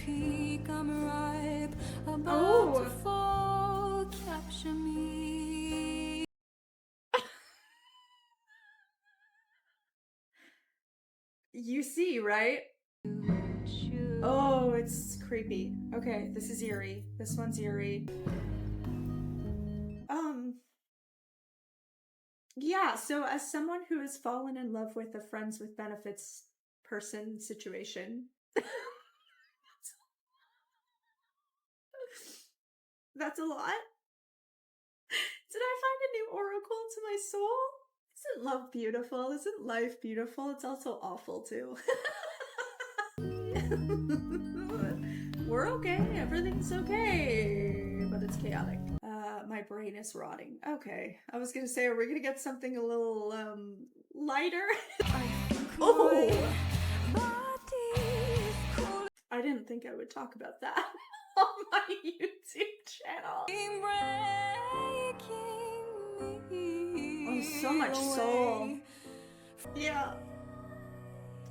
peak, I'm ripe, about Oh. to fall, capture me. You see, right? Oh, it's creepy. Okay, this is eerie. This one's eerie. Yeah, so as someone who has fallen in love with a friends with benefits person situation, that's a lot. Did I find a new oracle to my soul? Isn't love beautiful? Isn't life beautiful? It's also awful too. We're okay, everything's okay, but it's chaotic. My brain is rotting. Okay, I was gonna say, are we gonna get something a little, lighter? Oh! I didn't think I would talk about that on my YouTube channel. Oh, so much soul. Yeah.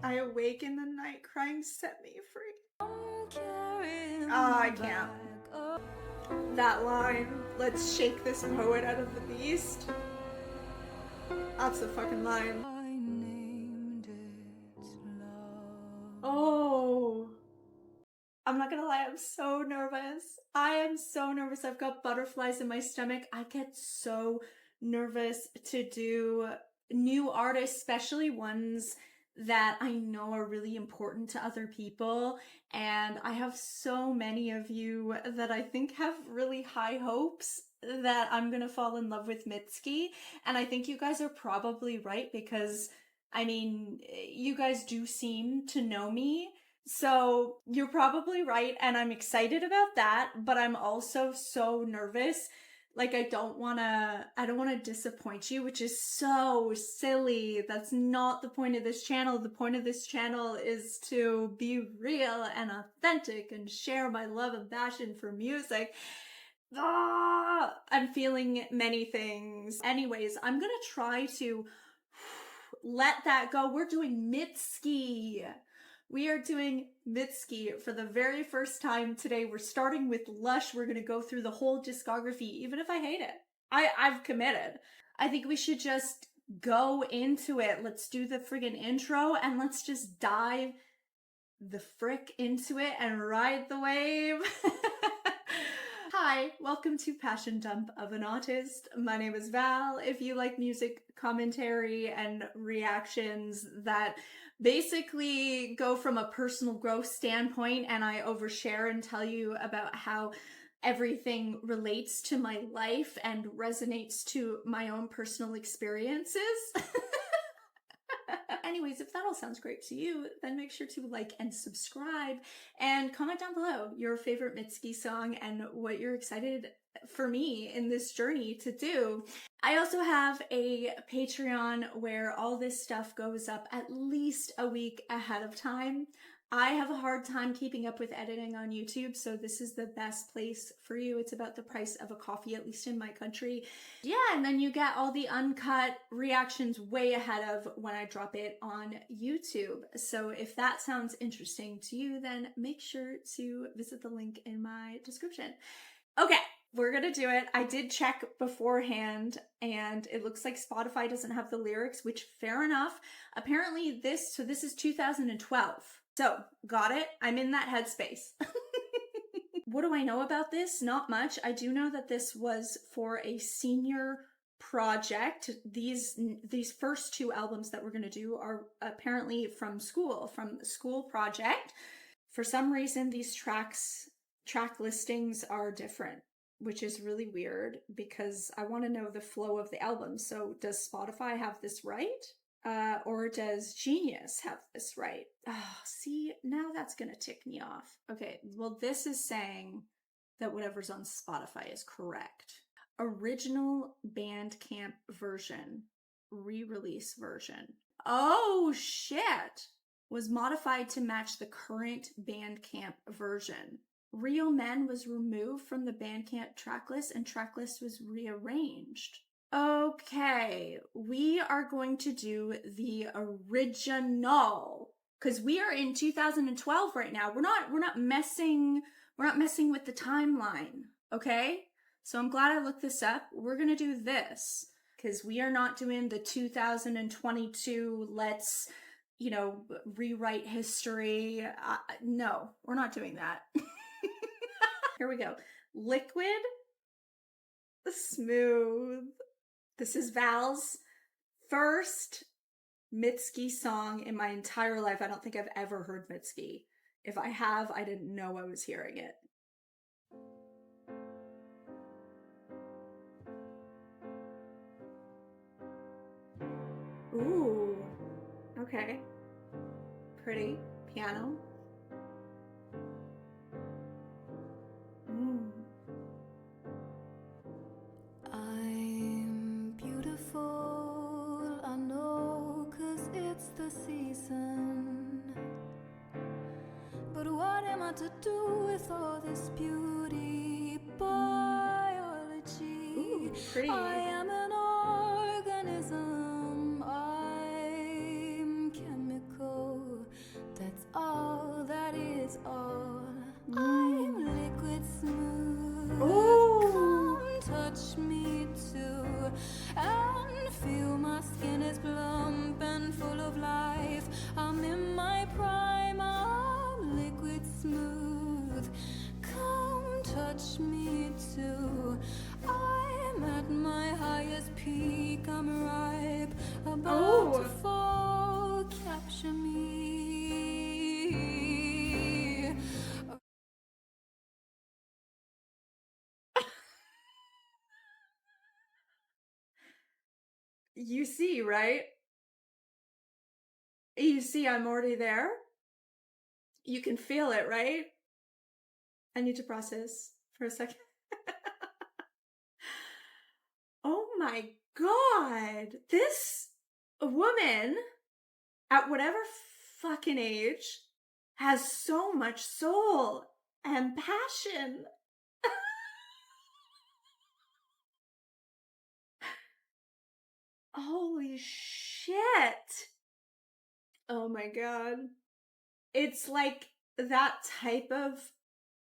I awake in the night crying, set me free. I can't. That line, let's shake this poet out of the beast. That's the fucking line. Oh. I'm not gonna lie, I'm so nervous. I am so nervous. I've got butterflies in my stomach. I get so nervous to do new artists, especially ones that I know are really important to other people. And I have so many of you that I think have really high hopes that I'm gonna fall in love with MITSKI. And I think you guys are probably right because, I mean, you guys do seem to know me. So you're probably right, and I'm excited about that, but I'm also so nervous. Like I don't wanna disappoint you, which is so silly. That's not the point of this channel. The point of this channel is to be real and authentic and share my love and passion for music. I'm feeling many things. Anyways, I'm gonna try to let that go. We're doing MITSKI. We are doing MITSKI for the very first time today. We're starting with Lush. We're gonna go through the whole discography, even if I hate it. I've committed. I think we should just go into it. Let's do the friggin' intro and let's just dive the frick into it and ride the wave. Hi, welcome to Passion Dump of an Autist. My name is Val. If you like music commentary and reactions that basically go from a personal growth standpoint and I overshare and tell you about how everything relates to my life and resonates to my own personal experiences. Anyways, if that all sounds great to you, then make sure to like and subscribe and comment down below your favorite MITSKI song and what you're excited for me in this journey to do. I also have a Patreon where all this stuff goes up at least a week ahead of time. I have a hard time keeping up with editing on YouTube, so this is the best place for you. It's about the price of a coffee, at least in my country. Yeah, and then you get all the uncut reactions way ahead of when I drop it on YouTube. So if that sounds interesting to you, then make sure to visit the link in my description. Okay, we're gonna do it. I did check beforehand and it looks like Spotify doesn't have the lyrics, which fair enough. Apparently this is 2012. So, got it. I'm in that headspace. What do I know about this? Not much. I do know that this was for a senior project. These first two albums that we're going to do are apparently from the school project. For some reason, these track listings are different, which is really weird because I want to know the flow of the album. So does Spotify have this right? Or does Genius have this right? Oh, see, now that's gonna tick me off. Okay, well, this is saying that whatever's on Spotify is correct. Original Bandcamp version, re-release version. Oh, shit! Was modified to match the current Bandcamp version. Real Men was removed from the Bandcamp tracklist and tracklist was rearranged. Okay, we are going to do the original because we are in 2012 right now. We're not messing with the timeline, okay? So I'm glad I looked this up. We're gonna do this because we are not doing the 2022 let's, rewrite history. No, we're not doing that. Here we go. Liquid Smooth. This is Val's first MITSKI song in my entire life. I don't think I've ever heard MITSKI. If I have, I didn't know I was hearing it. Ooh, okay. Pretty piano. I'm beautiful, I know, 'cause it's the season. But what am I to do with all this beauty? Biology. Ooh, pretty. I am an organism. I'm chemical. That's all. That is all. I'm liquid smooth. Ooh. Come touch me too, and feel my skin is plump and full of life. I'm in my prime. I'm liquid smooth. Come touch me too. I'm at my highest peak. I'm ripe, about to fall. Capture me. You see, right? You see I'm already there? You can feel it, right? I need to process for a second. Oh my God. This woman, at whatever fucking age, has so much soul and passion. Holy shit. Oh my God. It's like that type of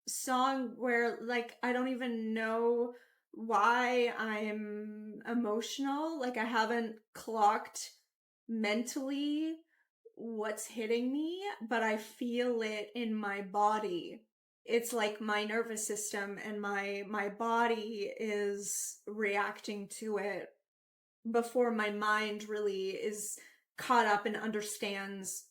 song where, like, I don't even know why I'm emotional. Like, I haven't clocked mentally what's hitting me, but I feel it in my body. It's like my nervous system and my body is reacting to it before my mind really is caught up and understands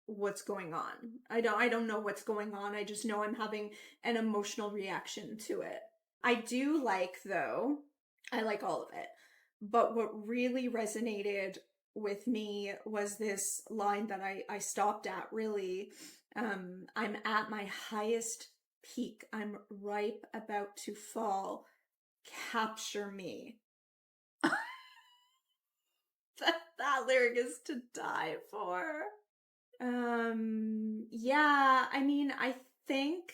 what's going on. I don't know what's going on. I just know I'm having an emotional reaction to it. I do like, though, I like all of it. But what really resonated with me was this line that I stopped at, really. I'm at my highest peak. I'm ripe, about to fall. Capture me. That lyric is to die for. Yeah, I mean, I think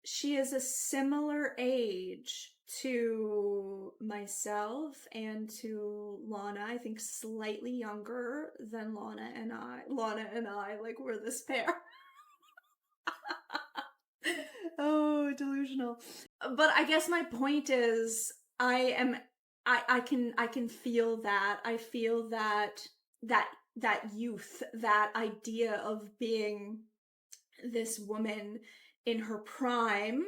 she is a similar age to myself and to Lana. I think slightly younger than Lana and I. Lana and I, like, we're this pair. Oh, delusional. But I guess my point is I can feel that. I feel that youth, that idea of being this woman in her prime,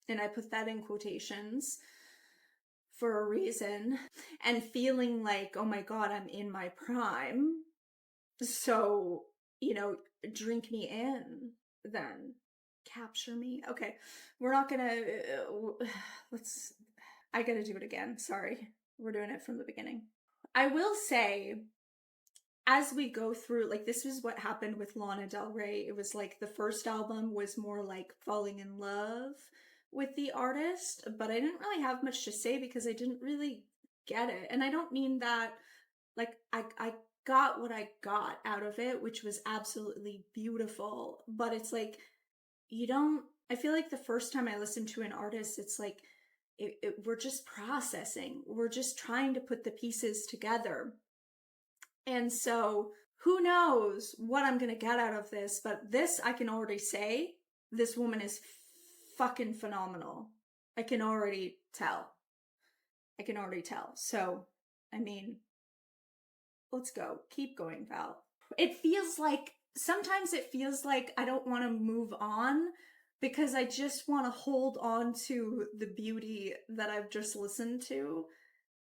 and I put that in quotations for a reason, and feeling like, oh my God, I'm in my prime. So, drink me in then. Capture me. Okay, we're not gonna, I gotta do it again. Sorry. We're doing it from the beginning. I will say, as we go through, like, this was what happened with Lana Del Rey. It was like the first album was more like falling in love with the artist, but I didn't really have much to say because I didn't really get it. And I don't mean that, like, I got what I got out of it, which was absolutely beautiful, but it's like, I feel like the first time I listened to an artist, it's like, we're just processing. We're just trying to put the pieces together. And so who knows what I'm gonna get out of this, but this I can already say, this woman is fucking phenomenal. I can already tell. So, I mean, let's go. Keep going, Val. Sometimes it feels like I don't want to move on because I just want to hold on to the beauty that I've just listened to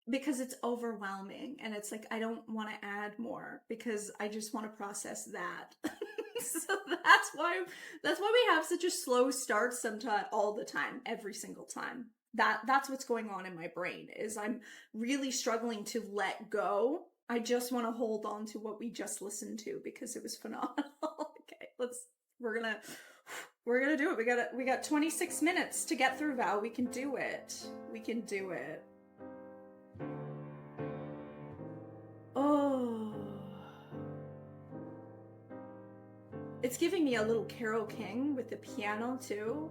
because it's overwhelming, and it's like I don't want to add more because I just want to process that. So that's why we have such a slow start sometimes, all the time, every single time. That's what's going on in my brain, is I'm really struggling to let go. I just want to hold on to what we just listened to because it was phenomenal. Okay, we're gonna do it. We got 26 minutes to get through, Val. We can do it. Oh, it's giving me a little Carole King with the piano too,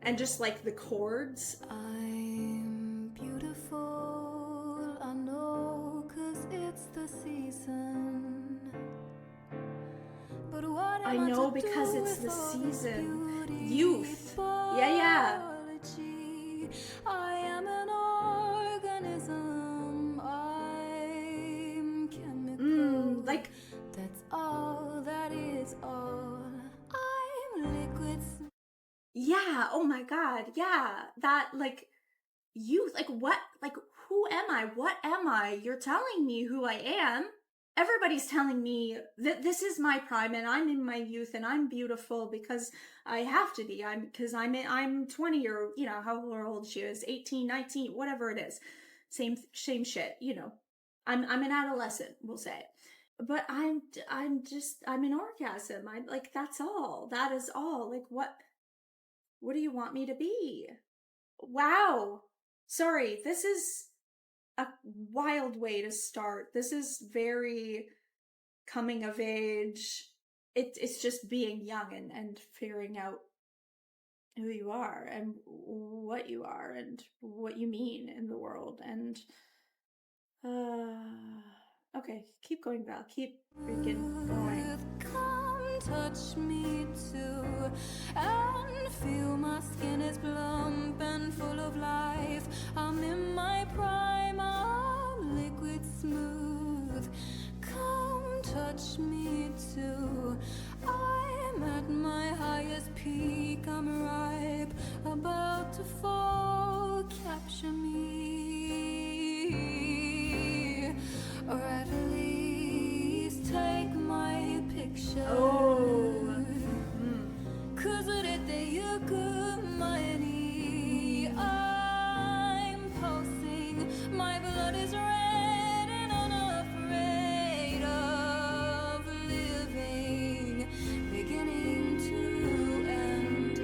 and just like the chords. I'm beautiful, I know, 'cause it's the season. But what I am know to because do it's the with all this season. beauty? Youth. Yeah. Biology. I am an organism. I'm chemical. Like, that's all. That is all. I'm liquid. yeah. Oh my God. Yeah. That, like, youth. Like, what? Like, who am I? What am I? You're telling me who I am. Everybody's telling me that this is my prime and I'm in my youth and I'm beautiful because I have to be. I'm 20, or, you know, however old she is, 18, 19, whatever it is. Same shit, you know. I'm an adolescent, we'll say. But I'm an orgasm. I'm like, that's all. That is all. Like, what do you want me to be? Wow. Sorry, this is a wild way to start. This is very coming of age. It's just being young and figuring out who you are and what you are and what you mean in the world. And okay, keep going, Val. Keep freaking going. Come touch me too and feel my skin is plump and full of life. I'm in my prime, I'm liquid smooth. Come touch me too. I'm at my highest peak, I'm ripe, about to fall. Capture me, or at least take my picture. Oh. 'Cause you could money. I'm pulsing, my blood is red and unafraid of living, beginning to end.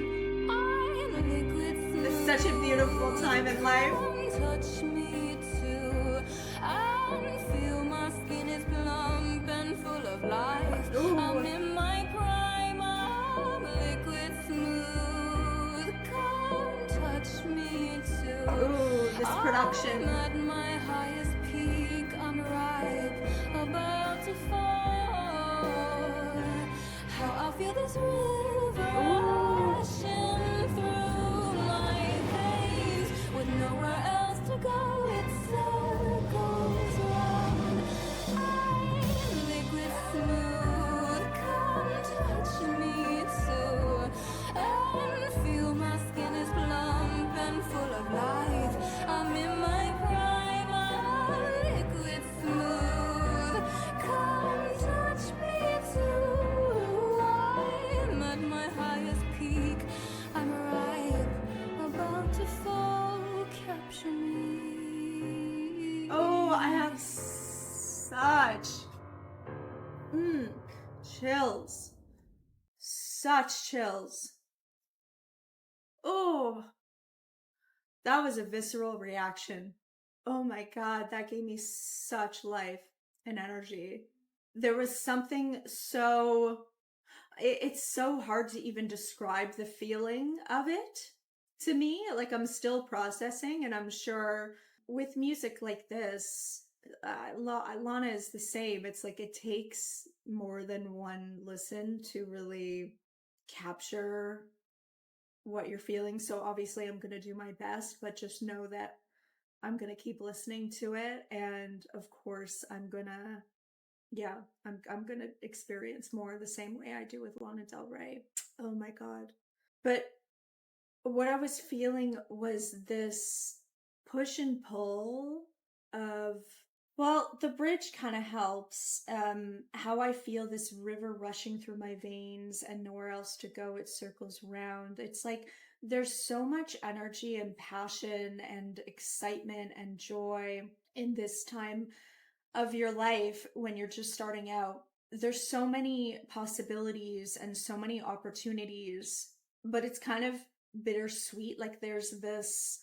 I'm liquid. It's such a beautiful time in life. Touch me too and feel my skin is plump and full of life. Ooh. I'm in my prime, I'm liquid smooth. Come touch me too. Ooh, this production. I'm at my highest peak, I'm ripe, about to fall. How I feel this river rushing through my veins with nowhere else to go. It circles round. I'm liquid smooth. Come touch me too and feel my skin is plump and full of life. I'm in my prime. I'm liquid smooth. Come touch me too. I'm at my highest peak. I'm ripe, about to fall. Capture me. Oh, I have such chills. Such chills. Oh, that was a visceral reaction. Oh my God, that gave me such life and energy. There was something so... It's so hard to even describe the feeling of it to me. Like, I'm still processing, and I'm sure with music like this, Lana is the same. It's like it takes more than one listen to really capture what you're feeling. So obviously I'm going to do my best, but just know that I'm going to keep listening to it. And of course I'm going to, yeah, I'm going to experience more the same way I do with Lana Del Rey. Oh my God. But what I was feeling was this push and pull of, well, the bridge kind of helps. How I feel this river rushing through my veins and nowhere else to go, it circles round. It's like there's so much energy and passion and excitement and joy in this time of your life when you're just starting out. There's so many possibilities and so many opportunities, but it's kind of bittersweet. Like there's this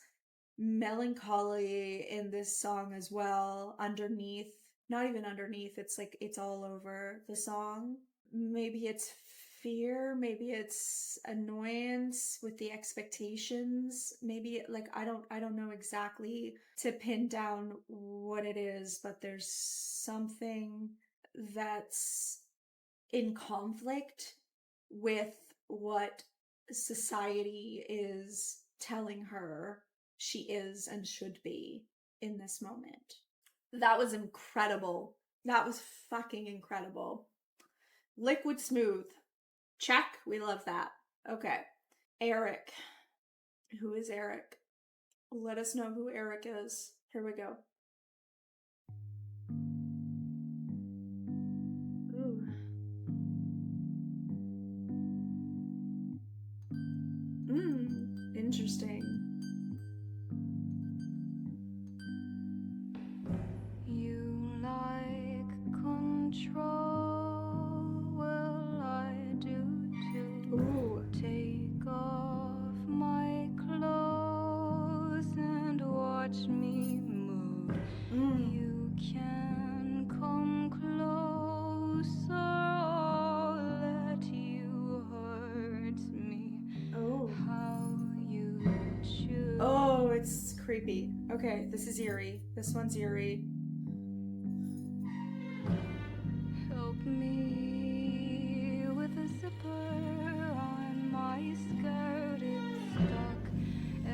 melancholy in this song as well, underneath, not even underneath, it's like it's all over the song. Maybe it's fear, maybe it's annoyance with the expectations, maybe like I don't know exactly to pin down what it is, but there's something that's in conflict with what society is telling her she is and should be in this moment. That was incredible. That was fucking incredible. Liquid Smooth. Check. We love that. Okay. Eric. Who is Eric? Let us know who Eric is. Here we go. Ooh. Interesting. You like control, well I do too. Ooh. Take off my clothes and watch me move. You can come closer, I'll let you hurt me. Oh. How you choose. Oh, it's creepy. Okay, this is eerie. This one's eerie. Help me with a zipper on my skirt. It's stuck.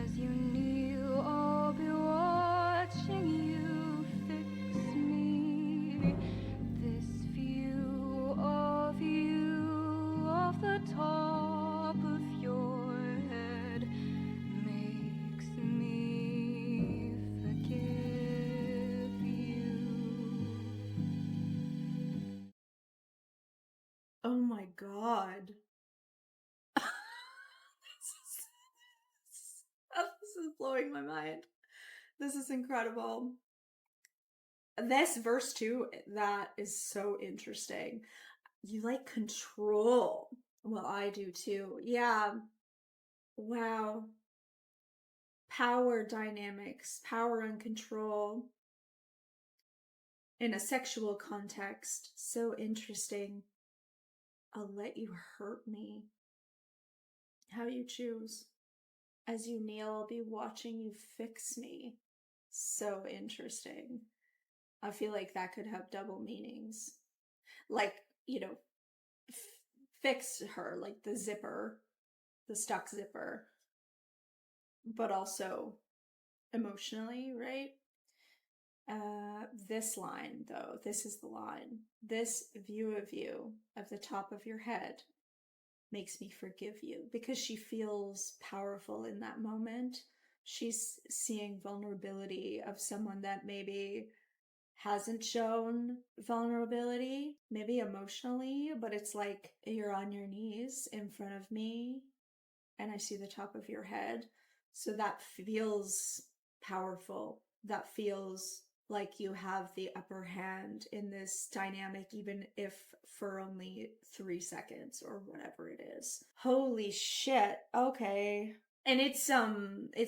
As you kneel, I'll be watching you fix me. This view of you off the top of your head makes me forgive you. Oh my God. This is blowing my mind. This is incredible. This verse too, that is so interesting. You like control. Well, I do too. Yeah. Wow. Power dynamics, power and control in a sexual context. So interesting. I'll let you hurt me. How you choose. As you kneel, I'll be watching you fix me. So interesting. I feel like that could have double meanings. Like, you know, fix her, like the zipper, the stuck zipper, but also emotionally, right? This line, though, this is the line. This view of you, of the top of your head, makes me forgive you, because she feels powerful in that moment. She's seeing vulnerability of someone that maybe hasn't shown vulnerability, maybe emotionally, but it's like you're on your knees in front of me and I see the top of your head. So that feels powerful. That feels like you have the upper hand in this dynamic, even if for only 3 seconds or whatever it is. Holy shit. Okay. And it's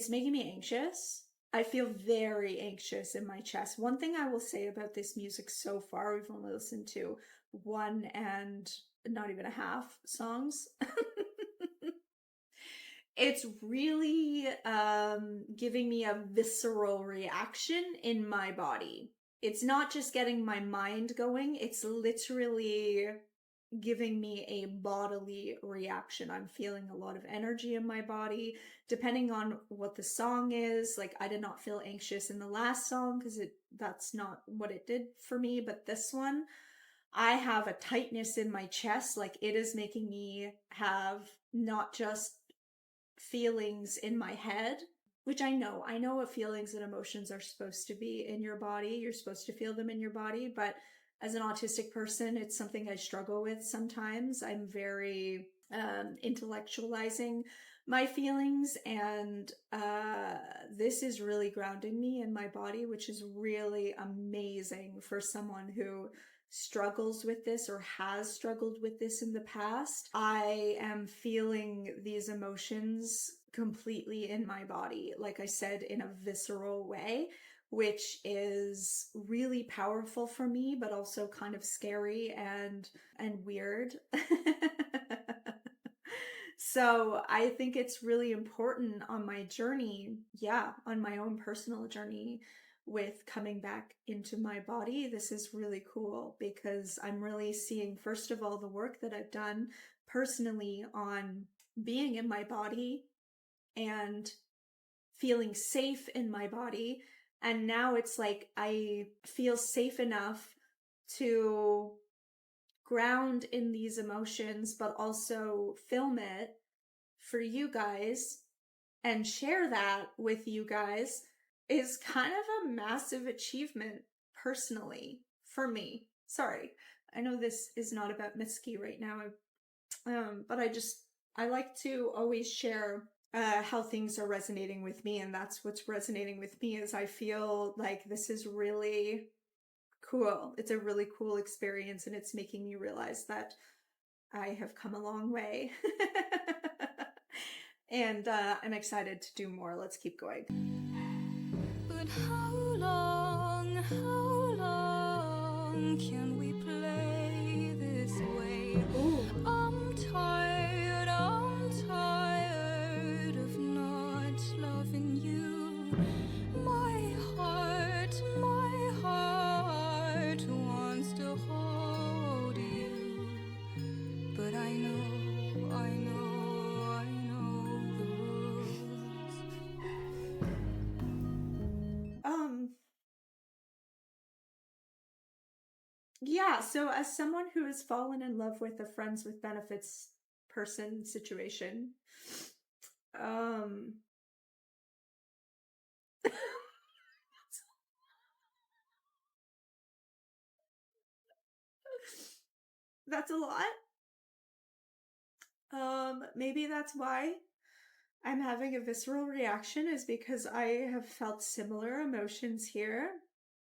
making me anxious. I feel very anxious in my chest. One thing I will say about this music so far, we've only listened to 1 and not even a half songs. It's really giving me a visceral reaction in my body. it's not just getting my mind going, it's literally giving me a bodily reaction. I'm feeling a lot of energy in my body, depending on what the song is. Like, I did not feel anxious in the last song because that's not what it did for me, but this one, I have a tightness in my chest. Like, it is making me have not just feelings in my head, which I know what feelings and emotions are supposed to be in your body. You're supposed to feel them in your body, but as an autistic person, it's something I struggle with sometimes. I'm very intellectualizing my feelings, and this is really grounding me in my body, which is really amazing for someone who struggles with this or has struggled with this in the past. I am feeling these emotions completely in my body, like I said, in a visceral way, which is really powerful for me, but also kind of scary and weird. So I think it's really important on my journey, on my own personal journey with coming back into my body. This is really cool because I'm really seeing, first of all, the work that I've done personally on being in my body and feeling safe in my body. And now it's like I feel safe enough to ground in these emotions, but also film it for you guys and share that with you guys is kind of a massive achievement personally for me. Sorry, I know this is not about MITSKI right now, but I like to always share how things are resonating with me, and that's what's resonating with me is I feel like this is really cool. It's a really cool experience, and it's making me realize that I have come a long way. And I'm excited to do more. Let's keep going. But how long can we play this way? Ooh. I'm tired of not loving you. My heart wants to hold you, but I know the rules. Yeah, so as someone who has fallen in love with a friends with benefits person situation, that's a lot. Maybe that's why I'm having a visceral reaction, is because I have felt similar emotions here.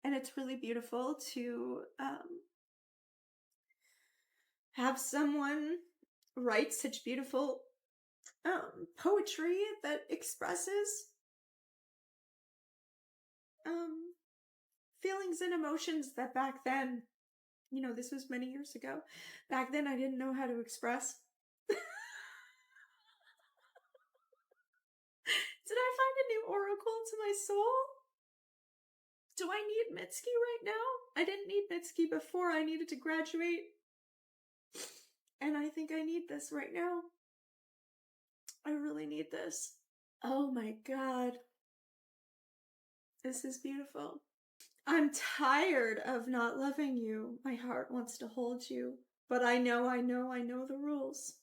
And it's really beautiful to have someone write such beautiful poetry that expresses feelings and emotions that back then, this was many years ago. Back then I didn't know how to express. Did I find a new oracle to my soul? Do I need MITSKI right now? I didn't need MITSKI before. I needed to graduate. And I think I need this right now. I really need this. Oh my God. This is beautiful. I'm tired of not loving you. My heart wants to hold you. But I know the rules.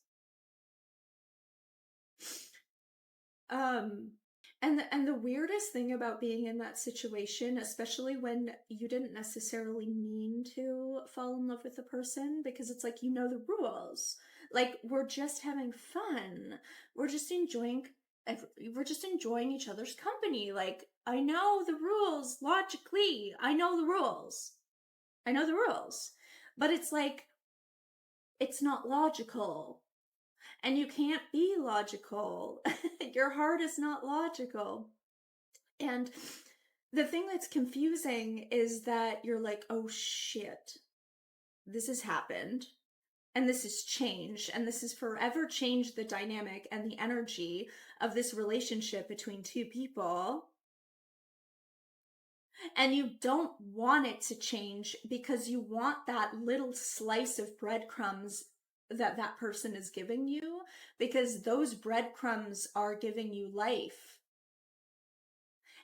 And the weirdest thing about being in that situation, especially when you didn't necessarily mean to fall in love with the person, because it's like, the rules. Like, we're just having fun. We're just enjoying each other's company. Like, I know the rules logically. I know the rules. But it's like, it's not logical. And you can't be logical. Your heart is not logical. And the thing that's confusing is that you're like, oh shit, this has happened. And this has changed. And this has forever changed the dynamic and the energy of this relationship between two people. And you don't want it to change because you want that little slice of breadcrumbs that that person is giving you, because those breadcrumbs are giving you life.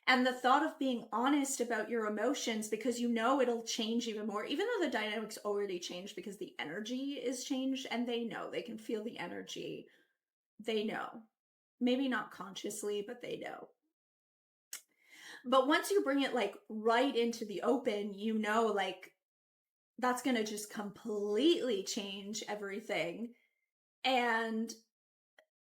And the thought of being honest about your emotions, because you know it'll change even more, even though the dynamics already changed because the energy is changed, and they know, they can feel the energy. They know. Maybe not consciously, but they know. But once you bring it like right into the open, you know, like that's going to just completely change everything. And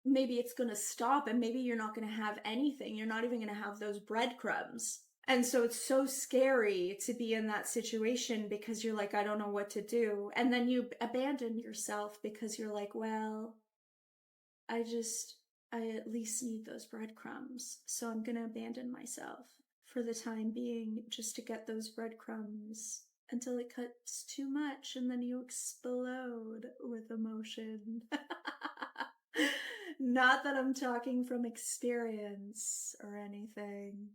maybe it's going to stop, and maybe you're not going to have anything. You're not even going to have those breadcrumbs. And so it's so scary to be in that situation because you're like, I don't know what to do. And then you abandon yourself because you're like, well, I at least need those breadcrumbs. So I'm going to abandon myself for the time being just to get those breadcrumbs until it cuts too much and then you explode with emotion. Not that I'm talking from experience or anything.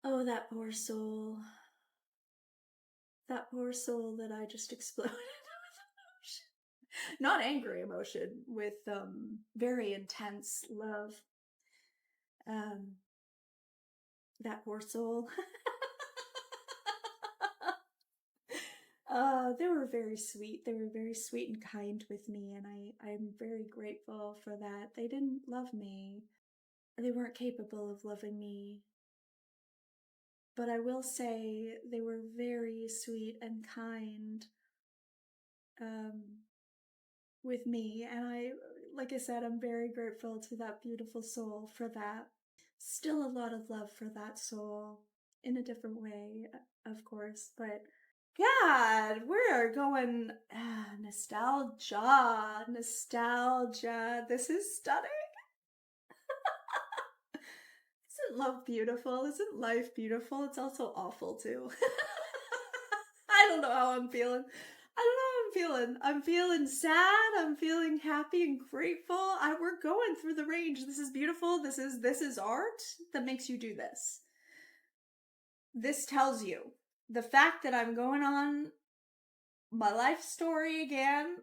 Oh, that poor soul. That poor soul that I just exploded with emotion. Not angry emotion, with very intense love. That poor soul. They were very sweet. They were very sweet and kind with me, and I'm very grateful for that. They didn't love me. They weren't capable of loving me. But I will say they were very sweet and kind with me, and like I said, I'm very grateful to that beautiful soul for that. Still a lot of love for that soul in a different way, of course, but God, we're going nostalgia. This is stunning. Isn't love beautiful? Isn't life beautiful? It's also awful too. I don't know how I'm feeling. I'm feeling sad. I'm feeling happy and grateful. We're going through the range. This is beautiful. This is art that makes you do this. This tells you the fact that I'm going on my life story again.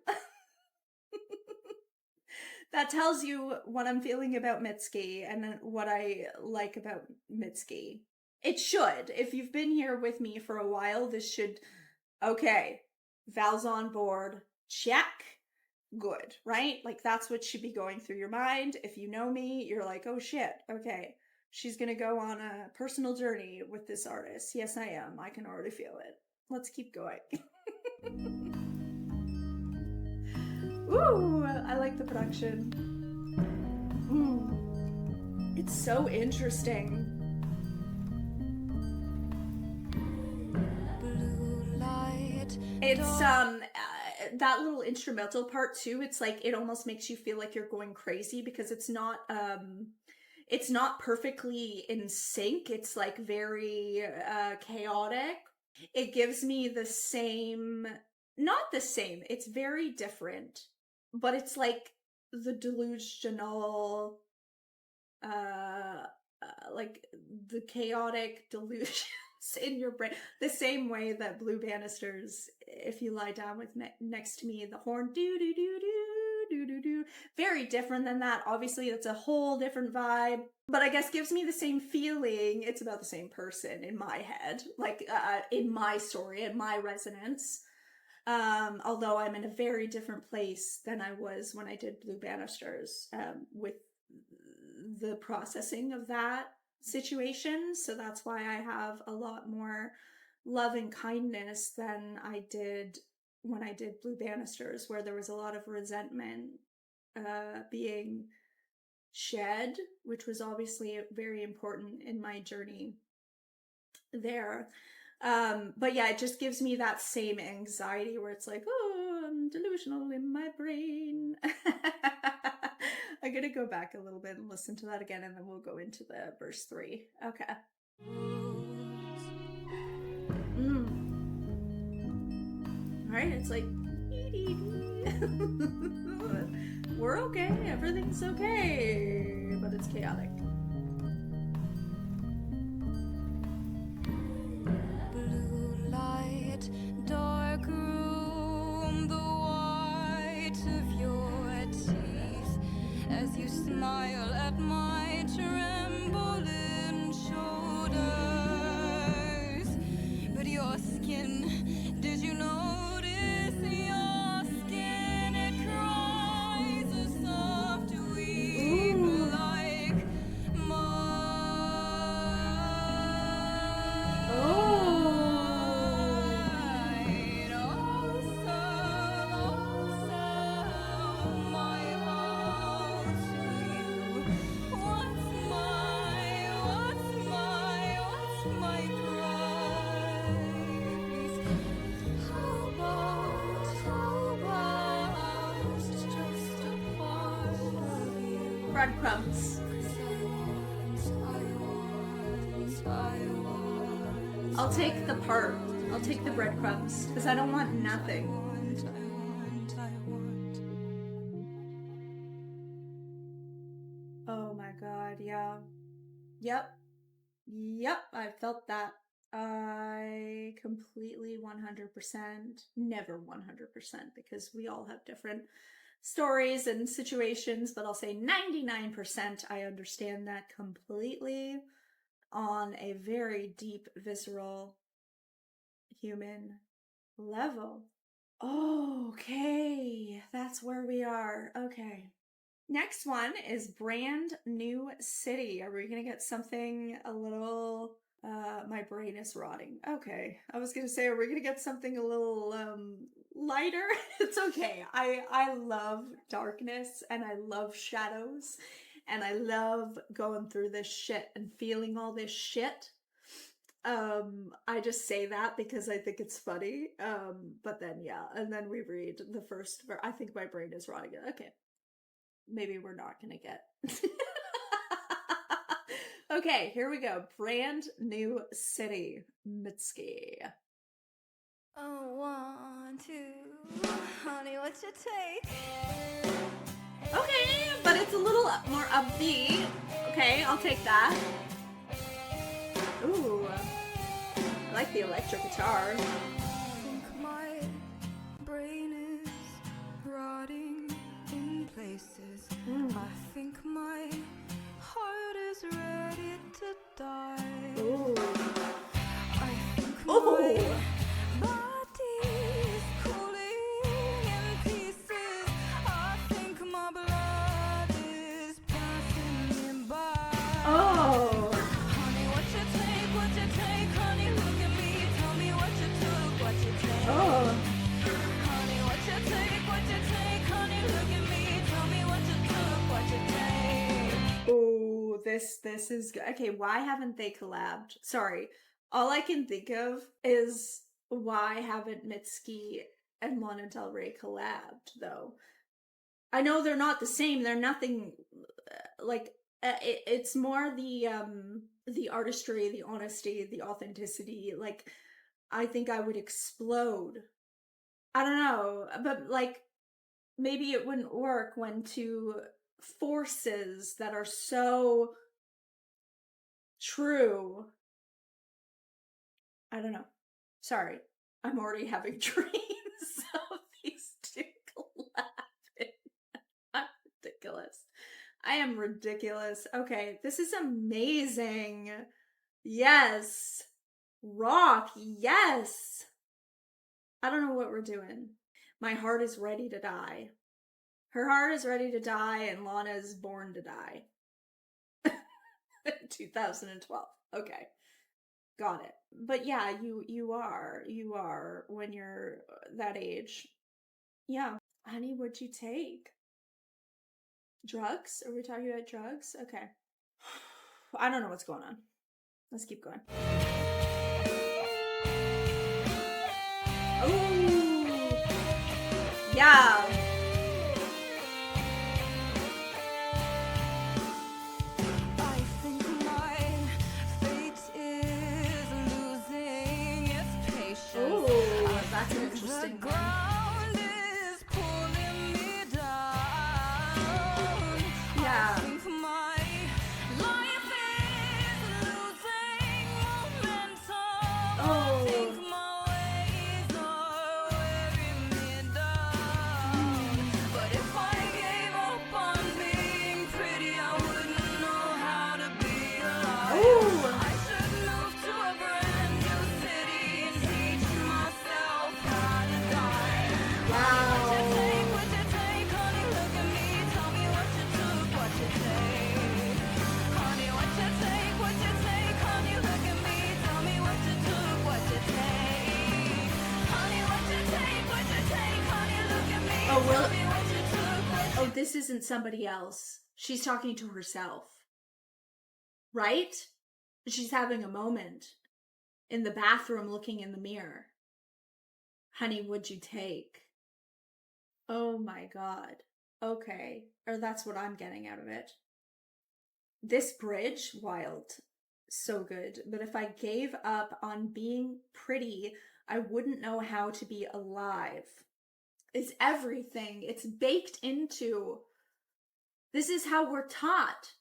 That tells you what I'm feeling about MITSKI and what I like about MITSKI. It should. If you've been here with me for a while, this should... Okay, Val's on board. Check. Good, right? Like, that's what should be going through your mind. If you know me, you're like, oh shit, okay. She's gonna go on a personal journey with this artist. Yes, I am. I can already feel it. Let's keep going. Ooh, I like the production. It's so interesting. Blue light. It's that little instrumental part too. It's like it almost makes you feel like you're going crazy because it's not perfectly in sync. It's like very chaotic. It gives me the same, not the same. It's very different, but it's like the delusional, like the chaotic delusions in your brain. The same way that Blue Banisters, if you lie down with next to me, the horn do do do do do do do. Very different than that. Obviously, it's a whole different vibe. But I guess gives me the same feeling. It's about the same person in my head, like in my story, in my resonance. Although I'm in a very different place than I was when I did Blue Banisters, with the processing of that situation. So that's why I have a lot more love and kindness than I did when I did Blue Banisters, where there was a lot of resentment being shed, which was obviously very important in my journey there. But yeah, it just gives me that same anxiety where it's like, oh, I'm delusional in my brain. I'm gonna go back a little bit and listen to that again, and then we'll go into the verse 3. Okay. Alright, it's like we're okay, everything's okay, but it's chaotic. smile at my trembling shoulders. But your skin, did you notice your skin? It cries a soft weep like mine. Oh, sell my heart to you. What's my price? How about just a part of you? Breadcrumbs. I'll take the part. I'll take the breadcrumbs because I don't want nothing. Oh my god, yeah. Yep. I felt that. I completely 100%, never 100% because we all have different stories and situations, but I'll say 99% I understand that completely on a very deep, visceral, human level. Okay, that's where we are. Okay. Next one is brand new city. Are we gonna get something a little my brain is rotting. Okay. I was gonna say, are we gonna get something a little lighter? It's okay. I love darkness and I love shadows and I love going through this shit and feeling all this shit. I just say that because I think it's funny. But then yeah, and then we read the first I think my brain is rotting. Okay. Maybe we're not gonna get. Okay, here we go. Brand new city, MITSKI. Oh, 1, 2, honey, what you take? Okay, but it's a little more upbeat. Okay, I'll take that. Ooh, I like the electric guitar. I think my brain is rotting in places. I think my heart is ready to die. Ooh. I think Ooh. my body is cooling in pieces. I think my blood is passing me by. Oh. Honey, what you take, honey, look at me. Tell me what you took, what you take. Oh. Honey, what you take, honey, look at me. Tell me what you took, what you take. Oh, this is good. Okay, why haven't they collabed? Sorry. All I can think of is why haven't MITSKI and Lana Del Rey collabed though? I know they're not the same. They're nothing like it's more the artistry, the honesty, the authenticity. Like I think I would explode. I don't know, but like maybe it wouldn't work when two forces that are so true. I don't know. Sorry. I'm already having dreams of these two collabing. I'm ridiculous. I am ridiculous. Okay, this is amazing. Yes. Rock. Yes. I don't know what we're doing. My heart is ready to die. Her heart is ready to die and Lana is born to die. 2012. Okay. Got it. But yeah, you are when you're that age. Yeah. Honey, what'd you take? Drugs? Are we talking about drugs? Okay. I don't know what's going on. Let's keep going. Oh. Yeah. I think my fate is losing its patience. Oh, that's an The interesting one. ground is pulling me down. Yeah. I think my life is losing momentum. Oh. I think my ways are wearing me down. this isn't somebody else. She's talking to herself. Right? She's having a moment in the bathroom looking in the mirror. Honey, what'd you take? Oh my God. Okay. Or that's what I'm getting out of it. This bridge, wild. So good. But if I gave up on being pretty, I wouldn't know how to be alive. It's everything. It's baked into. This is how we're taught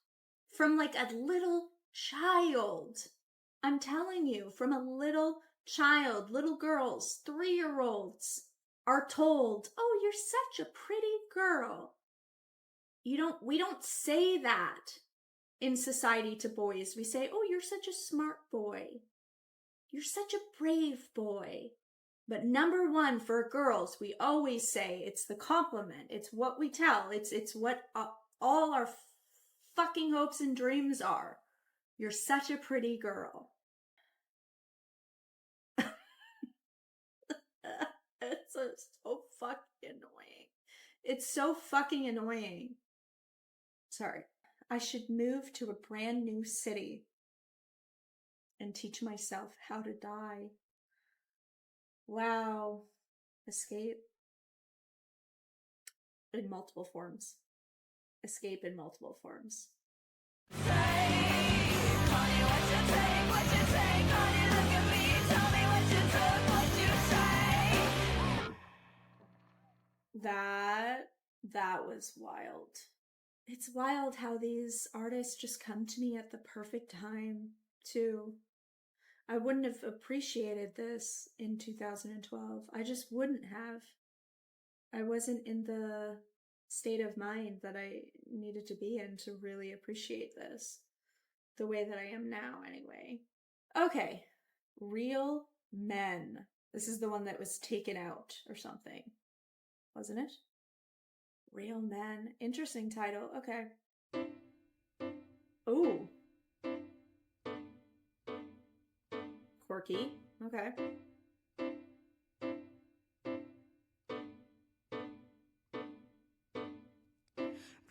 from like a little child. I'm telling you, from a little child, little girls, 3-year-olds are told, "Oh, you're such a pretty girl." We don't say that in society to boys. We say, "Oh, you're such a smart boy. You're such a brave boy." But number one for girls, we always say it's the compliment. It's what we tell. It's what all our fucking hopes and dreams are. You're such a pretty girl. It's so fucking annoying. It's so fucking annoying. Sorry. I should move to a brand new city and teach myself how to die. Wow. Escape in multiple forms. Escape in multiple forms. That was wild. It's wild how these artists just come to me at the perfect time, too. I wouldn't have appreciated this in 2012. I just wouldn't have. I wasn't in the state of mind that I needed to be in to really appreciate this. The way that I am now, anyway. Okay. Real Men. This is the one that was taken out or something. Wasn't it? Real Men. Interesting title. Okay. Ooh. Quirky. Okay.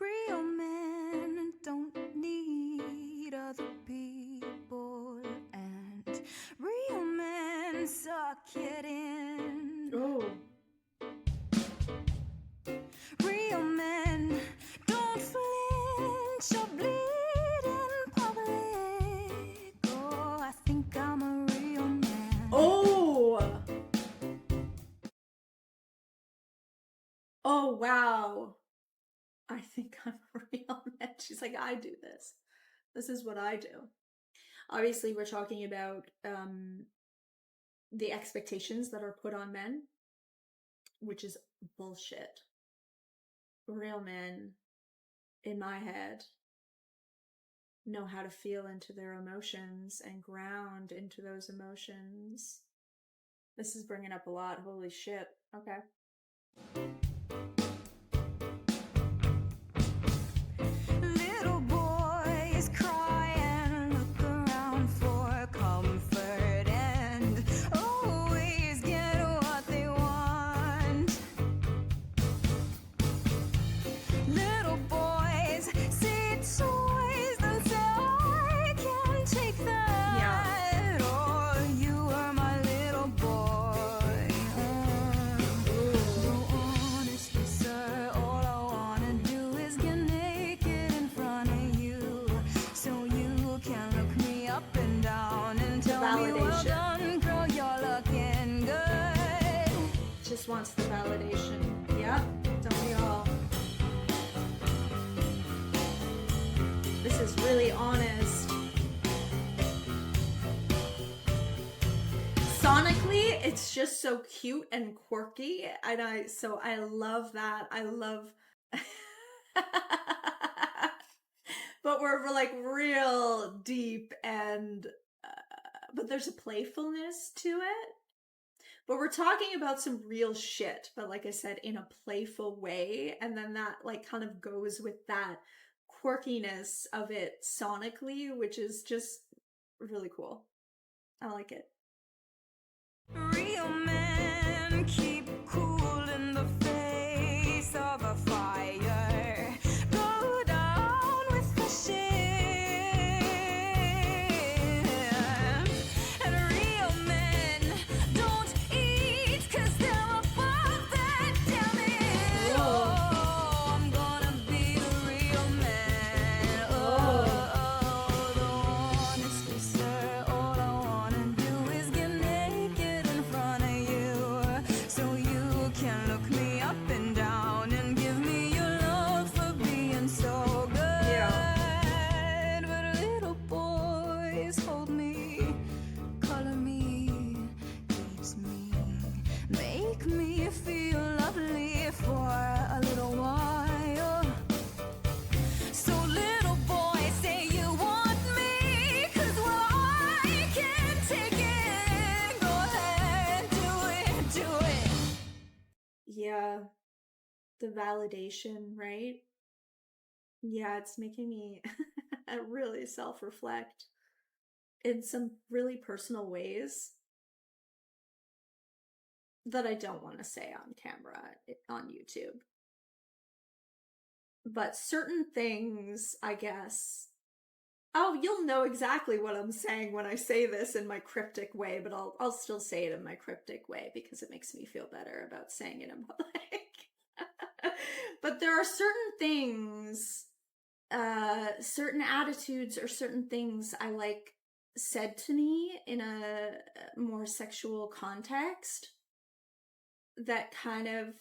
Real men don't need other people, and real men suck it in. Oh. Real men don't flinch or bleed in public. Oh, I think I'm a real man. Oh! Oh, wow. I think I'm a real man. She's like, I do this. This is what I do. Obviously, we're talking about the expectations that are put on men, which is bullshit. Real men, in my head, know how to feel into their emotions and ground into those emotions. This is bringing up a lot. Holy shit. Okay. Little boys cry and look around for comfort and always get what they want. Little boys see toys and say, I can take that. Yeah. Oh, you are my little boy. So honestly, sir, all I wanna do is get naked in front of you, so you can look me up and down and tell me, well Validation. done, girl, you're looking good. Just wants the validation. Yep. Don't we all? This is really honest. Sonically, it's just so cute and quirky, and I love that. I love but we're like real deep and but there's a playfulness to it. But we're talking about some real shit, but like I said, in a playful way, and then that like kind of goes with that quirkiness of it sonically, which is just really cool. I like it. Real men keep cool in the face of a fire. the validation, right? Yeah, it's making me really self-reflect in some really personal ways that I don't want to say on camera on YouTube. But certain things, I guess. Oh, you'll know exactly what I'm saying when I say this in my cryptic way, but I'll still say it in my cryptic way because it makes me feel better about saying it in public. But there are certain things, certain attitudes or certain things I like said to me in a more sexual context that kind of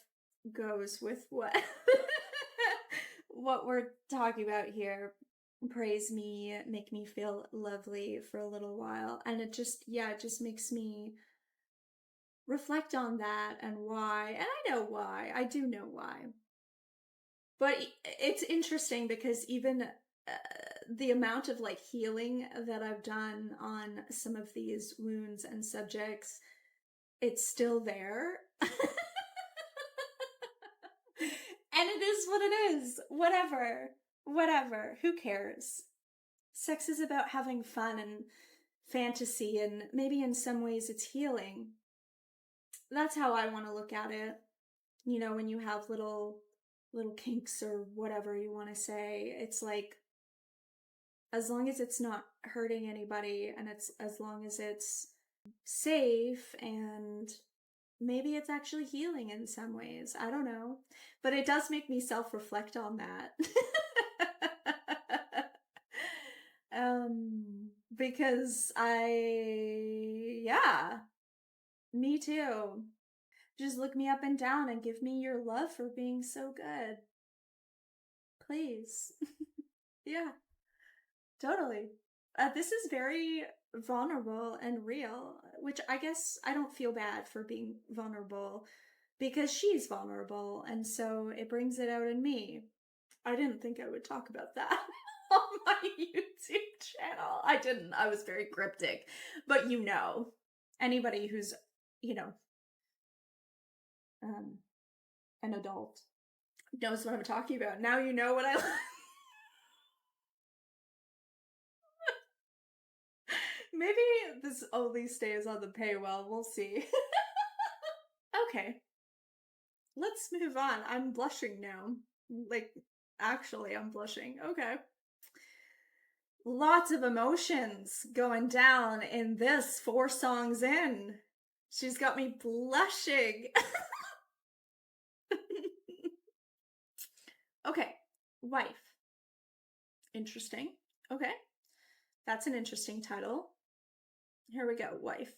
goes with what what we're talking about here. Praise me, make me feel lovely for a little while. And it just, yeah, it just makes me reflect on that and why. And I know why. I do know why. But it's interesting because even the amount of like healing that I've done on some of these wounds and subjects, it's still there. And it is what it is. Whatever. Whatever. Who cares? Sex is about having fun and fantasy, and maybe in some ways it's healing. That's how I want to look at it. You know, when you have little kinks or whatever you want to say, it's like, as long as it's not hurting anybody and it's as long as it's safe and maybe it's actually healing in some ways. I don't know. But it does make me self-reflect on that. Because yeah, me too. Just look me up and down and give me your love for being so good. Please. Yeah, totally. This is very vulnerable and real, which I guess I don't feel bad for being vulnerable because she's vulnerable, and so it brings it out in me. I didn't think I would talk about that on my YouTube channel. I didn't. I was very cryptic. But you know, anybody who's, you know, an adult knows what I'm talking about. Now you know what I like. Maybe this only stays on the paywall. We'll see. Okay. Let's move on. I'm blushing now. Like, actually, I'm blushing. Okay. Lots of emotions going down in this 4 songs in. She's got me blushing. Okay. Wife. Interesting. Okay. That's an interesting title. Here we go. Wife.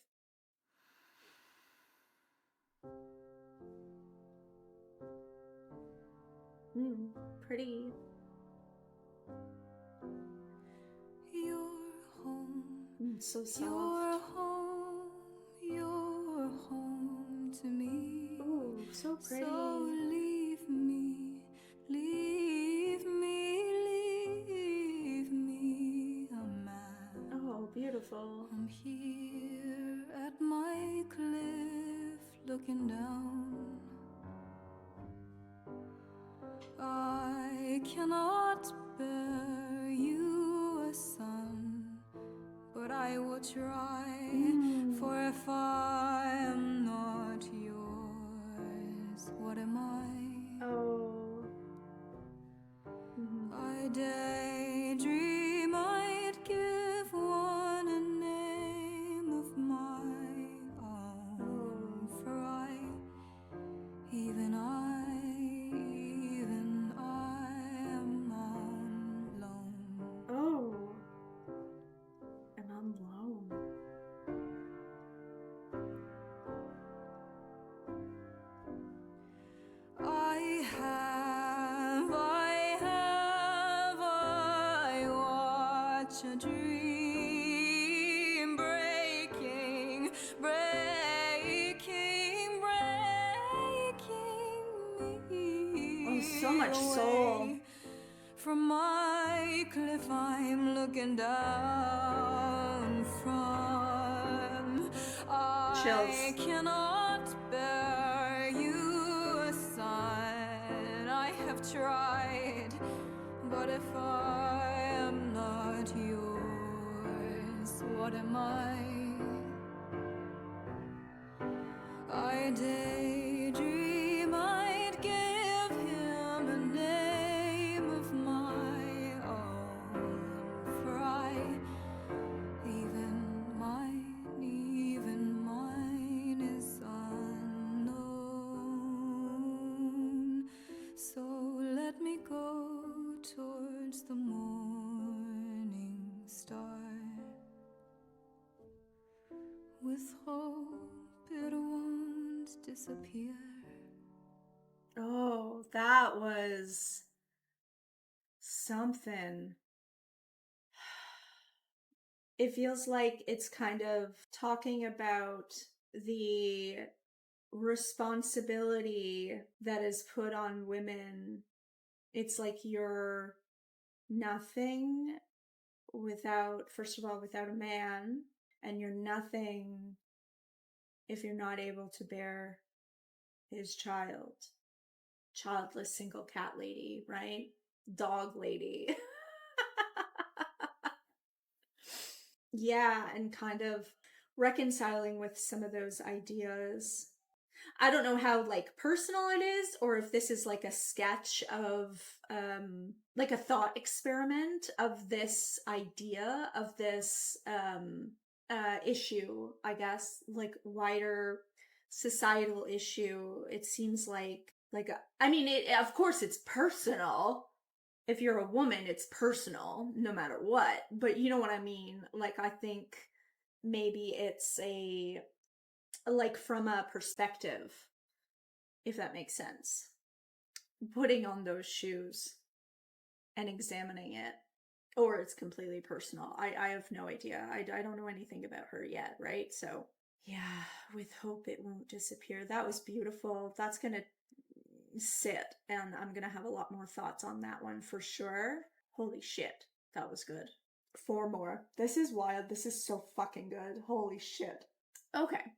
Pretty. You're home. So soft. You're home to me. Ooh, so pretty. So leave me a man. Oh, beautiful. I'm here at my cliff looking down. I cannot bear you a son, but I will try, for if I am not yours, what am I? Oh. I daydream I'd give one a name of my own, for even I am alone. Oh. And I'm alone. I watch a dream breaking me. Oh, so much soul. From my cliff I'm looking down from. Chills. I cannot bear you a son, What if I am not yours? What am I? I daydream I'd give him a name of my own, for even mine is unknown. So let me go towards the morning star, with hope it won't disappear. Oh, that was something. It feels like it's kind of talking about the responsibility that is put on women. It's like you're nothing without, first of all, without a man, and you're nothing if you're not able to bear his child. Childless single cat lady, right? Dog lady. Yeah, and kind of reconciling with some of those ideas. I don't know how like personal it is, or if this is like a sketch of like a thought experiment of this idea of this issue, I guess, like wider societal issue. It seems like I mean, of course it's personal. If you're a woman, it's personal no matter what, but you know what I mean? Like, I think maybe it's a like from a perspective, if that makes sense. Putting on those shoes and examining it, or it's completely personal. I have no idea. I don't know anything about her yet, right? So yeah, with hope it won't disappear. That was beautiful. That's gonna sit, and I'm gonna have a lot more thoughts on that one for sure. Holy shit, that was good. 4 more. This is wild. This is so fucking good. Holy shit. Okay.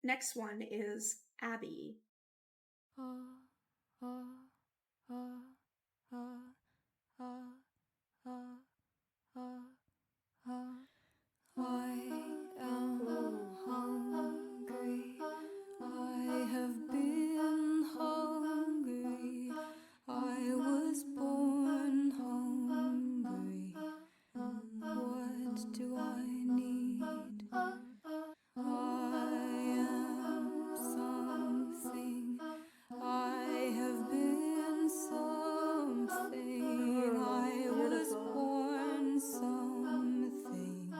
Next one is Abbey. I am hungry. I have been hungry. I was born hungry. What do I need? I am something. I have been something. I was born something.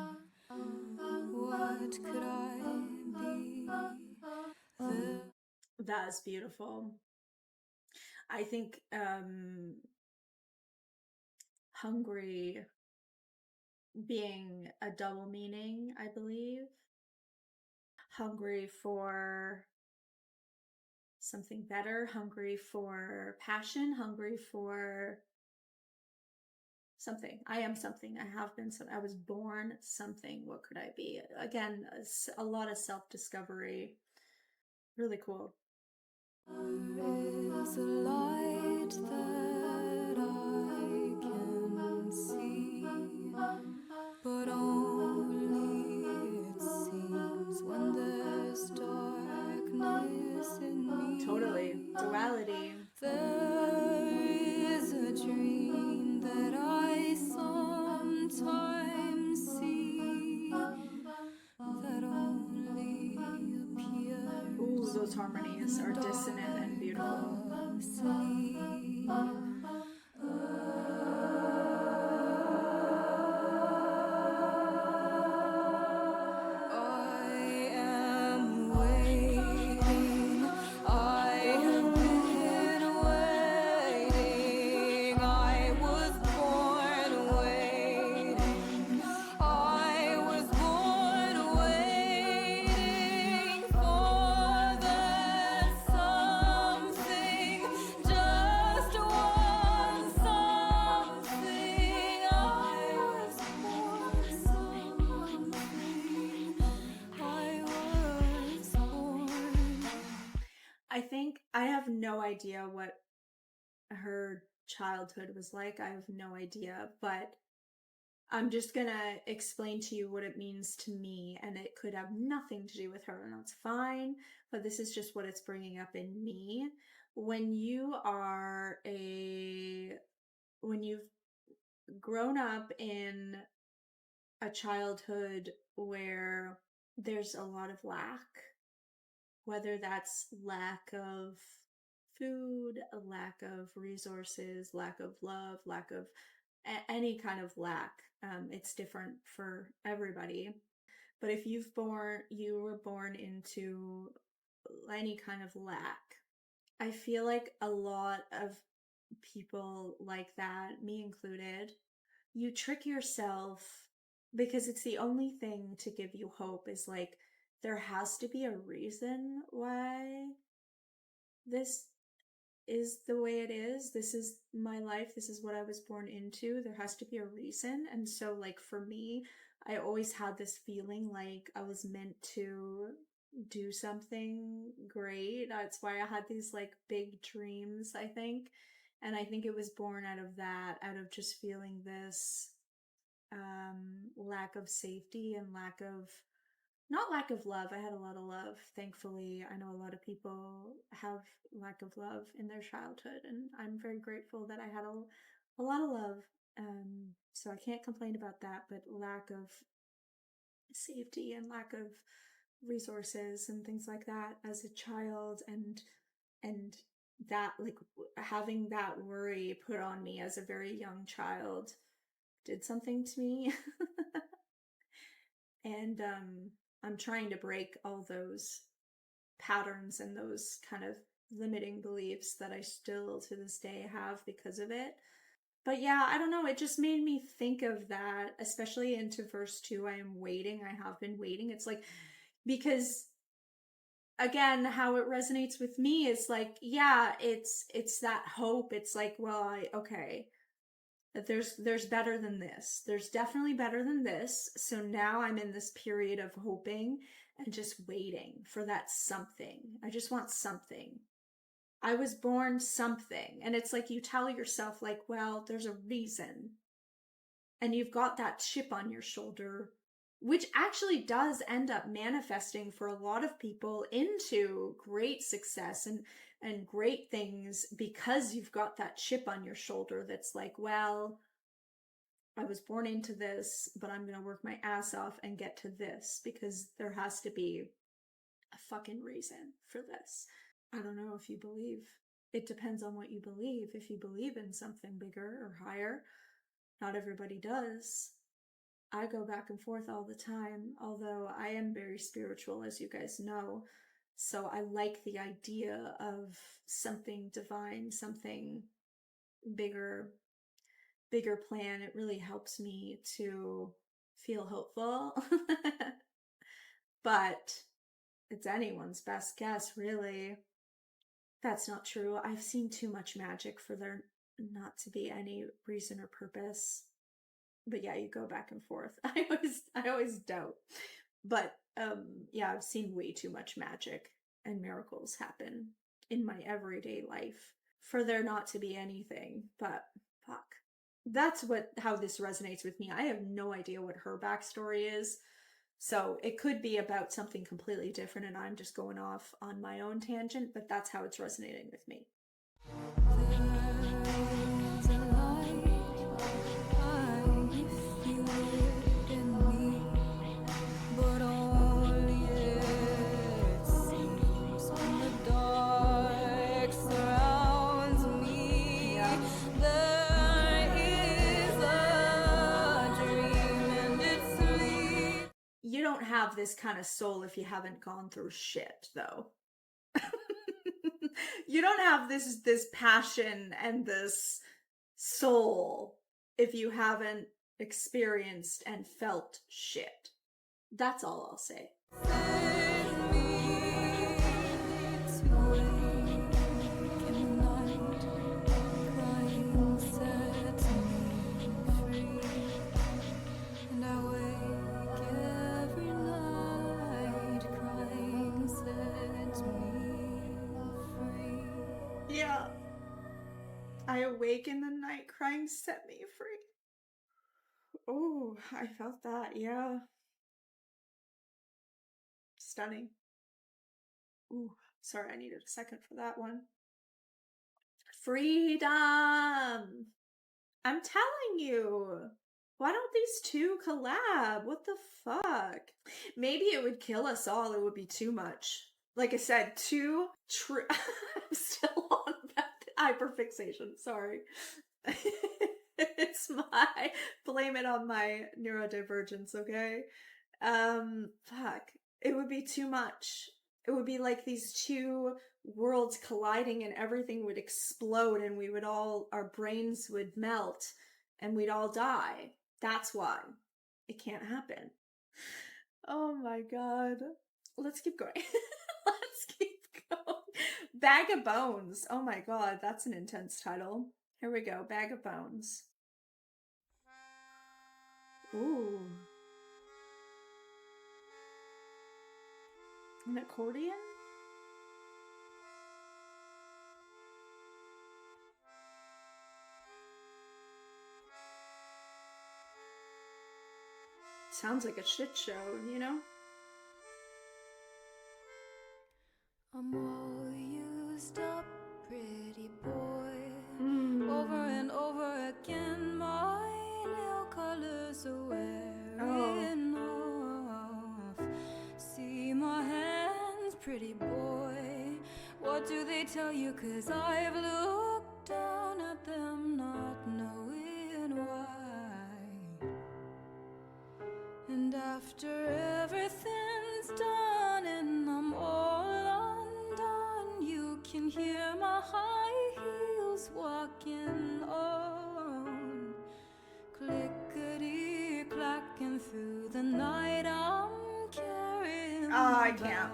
What could I be? That is beautiful. I think hungry being a double meaning, I believe. Hungry for something better, hungry for passion, hungry for something. I am something. I have been something. I was born something. What could I be? Again, a lot of self-discovery. Really cool. There is a light that I can see, but only it seems when there's darkness in me. Totally. Duality. There is a dream that I sometimes see that only appears. Ooh, those harmonies are dissonant and beautiful. I think I have no idea what her childhood was like. I have no idea, but I'm just gonna explain to you what it means to me, and it could have nothing to do with her, and that's fine, but this is just what it's bringing up in me. When you've grown up in a childhood where there's a lot of lack, whether that's lack of food, a lack of resources, lack of love, lack of any kind of lack. It's different for everybody. But if you were born into any kind of lack, I feel like a lot of people like that, me included, you trick yourself because it's the only thing to give you hope is like, there has to be a reason why this is the way it is. This is my life. This is what I was born into. There has to be a reason. And so, like, for me, I always had this feeling like I was meant to do something great. That's why I had these, like, big dreams, I think. And I think it was born out of that, out of just feeling this lack of safety and not lack of love. I had a lot of love, thankfully. I know a lot of people have lack of love in their childhood, and I'm very grateful that I had a lot of love. So I can't complain about that, but lack of safety and lack of resources and things like that as a child, and that, like, having that worry put on me as a very young child did something to me. And I'm trying to break all those patterns and those kind of limiting beliefs that I still to this day have because of it. But yeah, I don't know, it just made me think of that, especially into verse 2. I am waiting. I have been waiting. It's like, because again, how it resonates with me is like, yeah, it's that hope. It's like, well, okay, that there's better than this. There's definitely better than this. So now I'm in this period of hoping and just waiting for that something. I just want something. I was born something. And it's like you tell yourself, like, well, there's a reason. And you've got that chip on your shoulder, which actually does end up manifesting for a lot of people into great success and great things, because you've got that chip on your shoulder that's like, well, I was born into this, but I'm going to work my ass off and get to this because there has to be a fucking reason for this. I don't know if you believe. It depends on what you believe. If you believe in something bigger or higher, not everybody does. I go back and forth all the time, although I am very spiritual, as you guys know. So I like the idea of something divine, something bigger plan. It really helps me to feel hopeful. But it's anyone's best guess, really. That's not true. I've seen too much magic for there not to be any reason or purpose. But yeah, you go back and forth. I always doubt. But yeah, I've seen way too much magic and miracles happen in my everyday life for there not to be anything. But fuck. That's how this resonates with me. I have no idea what her backstory is. So it could be about something completely different and I'm just going off on my own tangent, but that's how it's resonating with me. There's a light, I feel it in me, but only it seems when the dark surrounds me. Yeah. There is a dream and it's sleep. You don't have this kind of soul if you haven't gone through shit, though. You don't have this passion and this soul if you haven't experienced and felt shit. That's all I'll say. Send me to wake in the night, crying set me free, and I wake every night crying set me free. Yeah. I awake in the crying set me free. Oh, I felt that, yeah. Stunning. Ooh, sorry, I needed a second for that one. Freedom! I'm telling you. Why don't these two collab? What the fuck? Maybe it would kill us all. It would be too much. Like I said, too true. I'm still on that hyperfixation. Sorry. It's my, blame it on my neurodivergence, okay? Fuck. It would be too much. It would be like these two worlds colliding and everything would explode and we would all, our brains would melt and we'd all die. That's why it can't happen. Oh my god. Let's keep going. Let's keep going. Bag of Bones. Oh my god, that's an intense title. Here we go. Bag of Bones. Ooh. An accordion? Sounds like a shit show, you know? I'm all used up, pretty boy. Over and over again, my nail colors are wearing off. See my hands, pretty boy. What do they tell you? 'Cause I've looked down at them, not knowing why. And after everything's done and I'm all undone, you can hear my high heels walking on, clickety clacking through the night. I'm carrying I can't.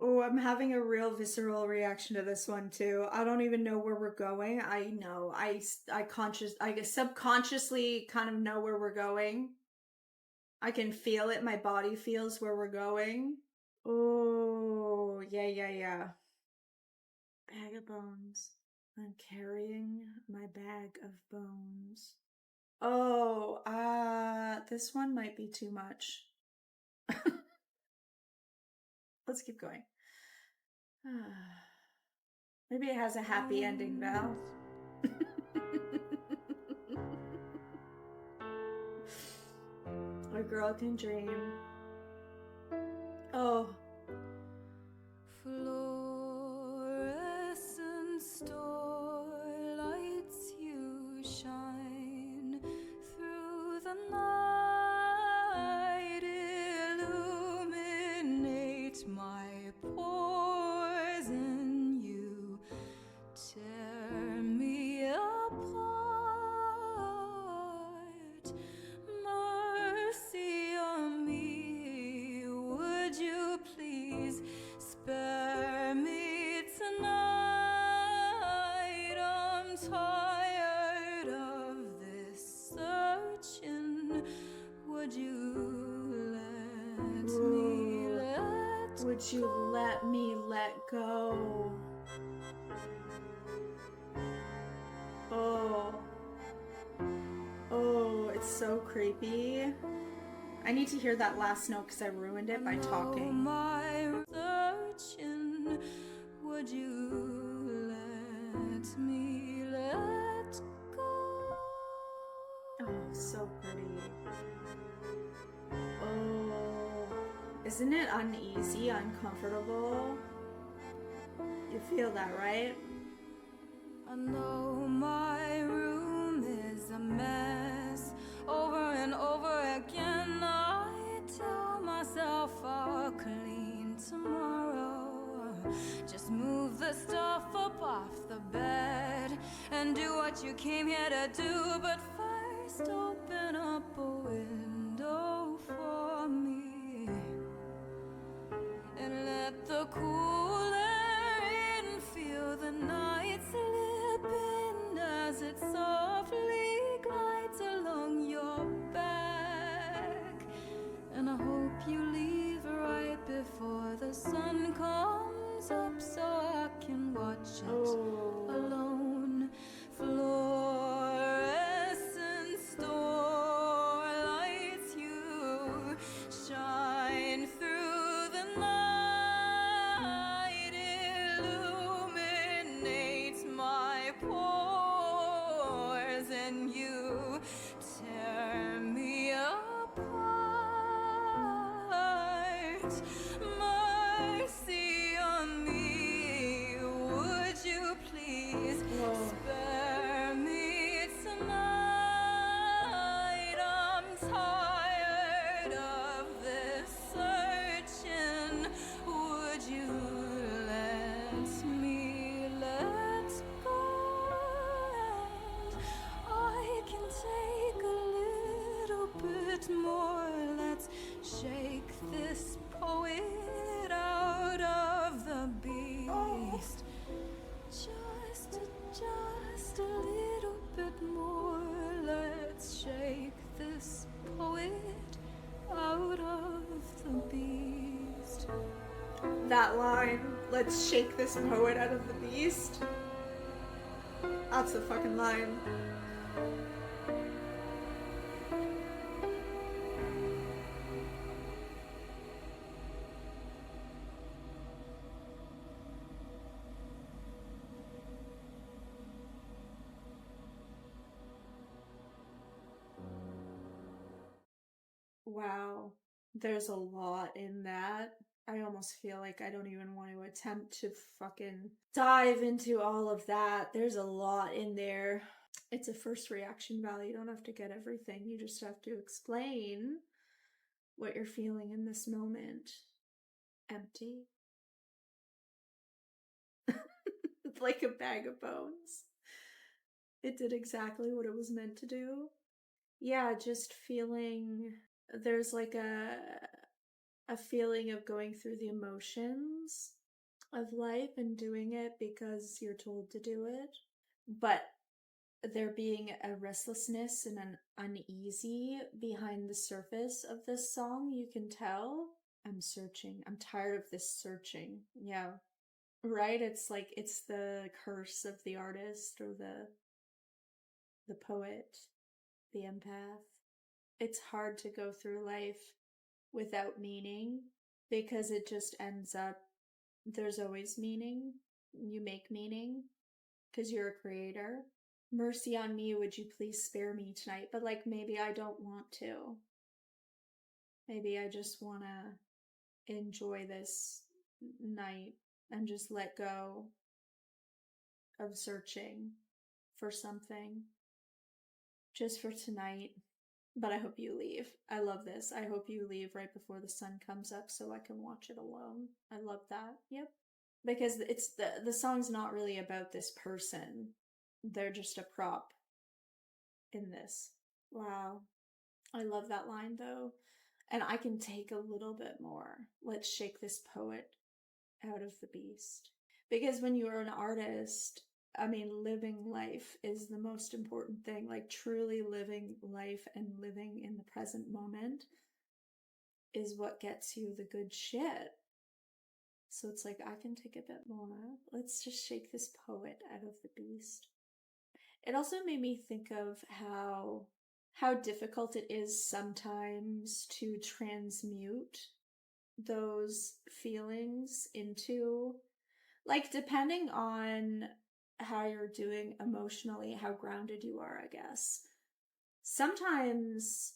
Oh, I'm having a real visceral reaction to this one too. I don't even know where we're going. I know. I subconsciously kind of know where we're going. I can feel it. My body feels where we're going. Oh, yeah. Bag of bones. I'm carrying my bag of bones. Oh, this one might be too much. Let's keep going. Maybe it has a happy ending, Val. A girl can dream. Oh. Fluorescent starlights, you shine through the night, illuminate my pores, and you tear me apart. Mercy on me, would you please spare me tonight? I'm tired of this searching. Would you let me let Would you let me let go? Oh, it's so creepy. I need to hear that last note because I ruined it by talking. My searching, would you let me let go? Oh, so pretty. Oh, isn't it uneasy, uncomfortable? You feel that, right? I know my room is a mess. Over and over again, I tell myself I'll clean tomorrow. Just move the stuff up off the bed and do what you came here to do. But first, open up a window for me and let the cool air in. Feel the night slip in as it softly glides along your back. And I hope you leave right before the sun comes up so I can watch it alone. bit more. Let's shake this poet out of the beast. Just a little bit more. Let's shake this poet out of the beast. That line, let's shake this poet out of the beast. That's the fucking line. Wow, there's a lot in that. I almost feel like I don't even want to attempt to fucking dive into all of that. There's a lot in there. It's a first reaction value. You don't have to get everything. You just have to explain what you're feeling in this moment. Empty. Like a bag of bones. It did exactly what it was meant to do. Yeah, just feeling there's like a feeling of going through the emotions of life and doing it because you're told to do it, but there being a restlessness and an uneasy behind the surface of this song. You can tell I'm searching. I'm tired of this searching. Yeah. Right? It's like it's the curse of the artist or the poet, the empath. It's hard to go through life without meaning because it just ends up there's always meaning. You make meaning because you're a creator. Mercy on me, would you please spare me tonight? But like maybe I don't want to. Maybe I just want to enjoy this night and just let go of searching for something just for tonight. But I hope you leave. I love this. I hope you leave right before the sun comes up so I can watch it alone. I love that. Yep. Because it's the song's not really about this person. They're just a prop in this. Wow. I love that line though. And I can take a little bit more. Let's shake this poet out of the beast. Because when you're an artist, I mean, living life is the most important thing. Like, truly living life and living in the present moment is what gets you the good shit. So it's like, I can take a bit more. Let's just shake this poet out of the beast. It also made me think of how difficult it is sometimes to transmute those feelings into, like, depending on how you're doing emotionally, how grounded you are, I guess. Sometimes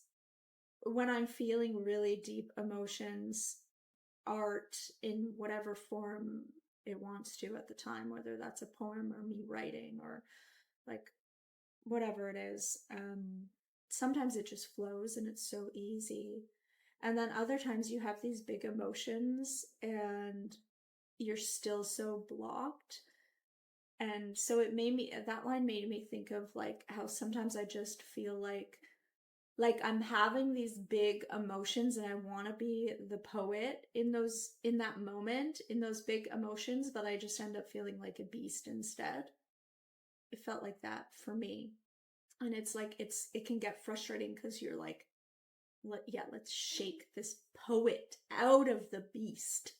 when I'm feeling really deep emotions, art in whatever form it wants to at the time, whether that's a poem or me writing or like whatever it is, sometimes it just flows and it's so easy. And then other times you have these big emotions and you're still so blocked. And so that line made me think of like how sometimes I just feel like I'm having these big emotions and I want to be the poet in that moment, in those big emotions, but I just end up feeling like a beast instead. It felt like that for me. And it's like, it can get frustrating because you're like, let's shake this poet out of the beast.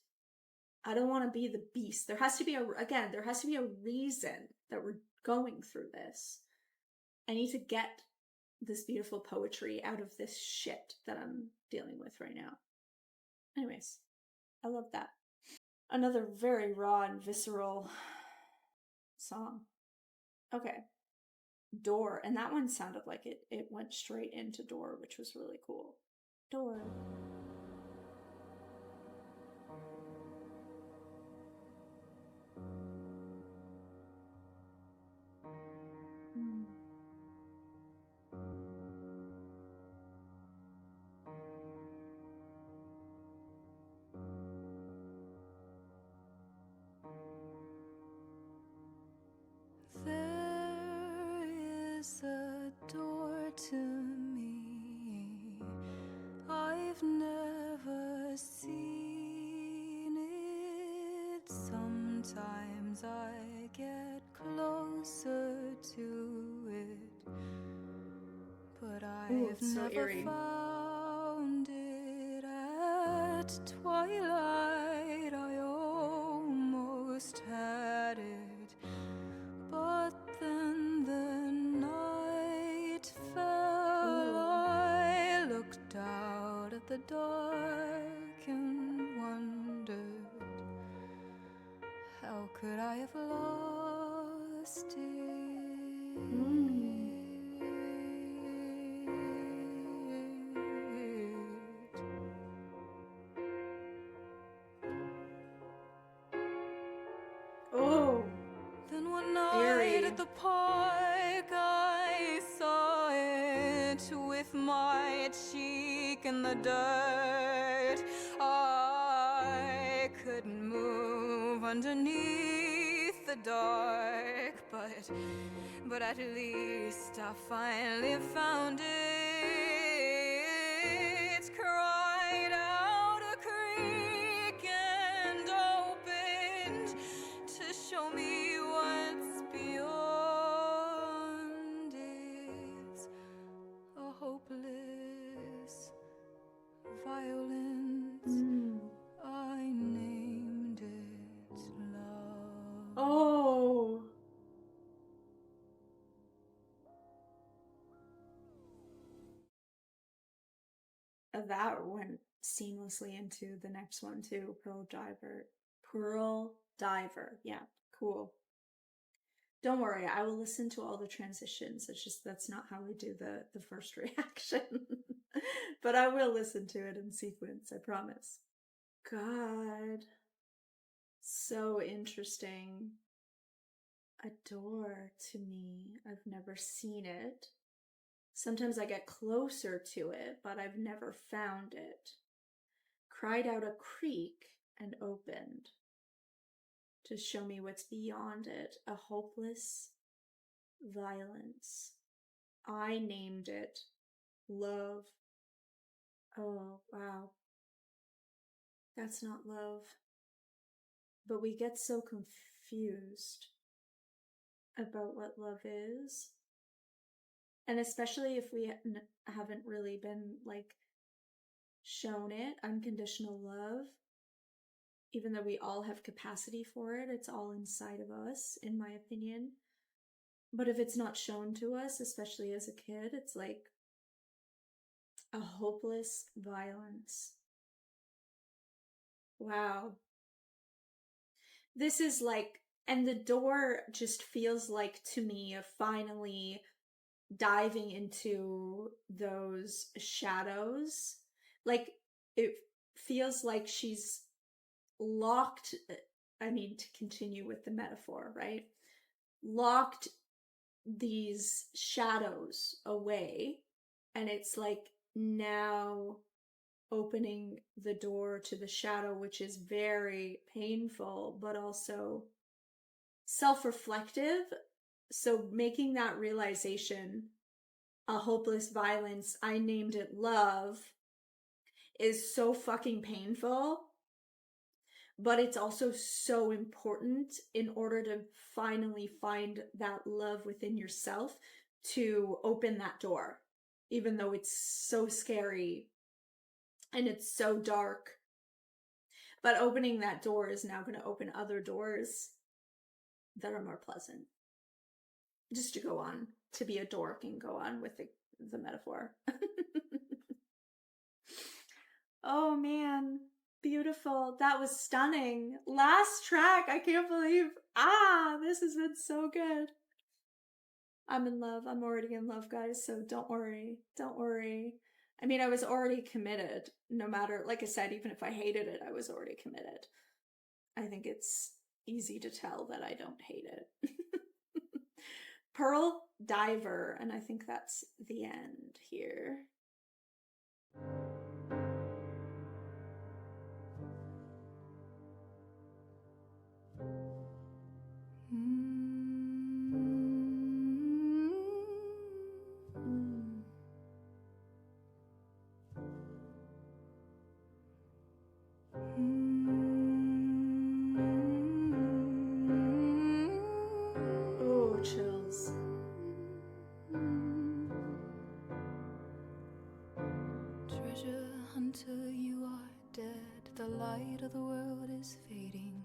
I don't want to be the beast. There has to be a reason that we're going through this. I need to get this beautiful poetry out of this shit that I'm dealing with right now. Anyways, I love that. Another very raw and visceral song. Okay. Door. And that one sounded like it went straight into Door, which was really cool. Door. There is a door to me Ooh, I've it's so never eerie. found it at twilight. I almost had it, but then the night fell. I looked out at the dark and wondered, how could I have lost it? Oh, Then one night eerie. at the park I saw it, with my cheek in the dirt. I couldn't move underneath the dark, but at least I finally found it. Cried out a creek and opened to show me what's beyond. It's a hopeless violence. I named it love. Oh. That went seamlessly into the next one too. Pearl Diver. Pearl Diver. Yeah, cool. Don't worry, I will listen to all the transitions. It's just that's not how we do the first reaction. But I will listen to it in sequence, I promise. God. So interesting. A door to me. I've never seen it. Sometimes I get closer to it, but I've never found it. Cried out a creek and opened to show me what's beyond it. A hopeless violence. I named it love. Oh, wow. That's not love. But we get so confused about what love is. And especially if we haven't really been like shown it, unconditional love, even though we all have capacity for it, it's all inside of us, in my opinion. But if it's not shown to us, especially as a kid, it's like a hopeless violence. Wow. This is like, and the door just feels like to me of finally diving into those shadows. Like it feels like she's locked, I mean, to continue with the metaphor, right? Locked these shadows away, and it's like now opening the door to the shadow, which is very painful, but also self-reflective. So making that realization, a hopeless violence, I named it love, is so fucking painful, but it's also so important in order to finally find that love within yourself to open that door, even though it's so scary and it's so dark. But opening that door is now going to open other doors that are more pleasant. Just to go on, to be a dork and go on with the metaphor. Oh man, beautiful. That was stunning. Last track, I can't believe, this has been so good. I'm in love. I'm already in love, guys, so don't worry. Don't worry. I mean, I was already committed, no matter, like I said, even if I hated it, I was already committed. I think it's easy to tell that I don't hate it. Pearl Diver, and I think that's the end here. Oh, chills. hunter, you are dead. The light of the world is fading.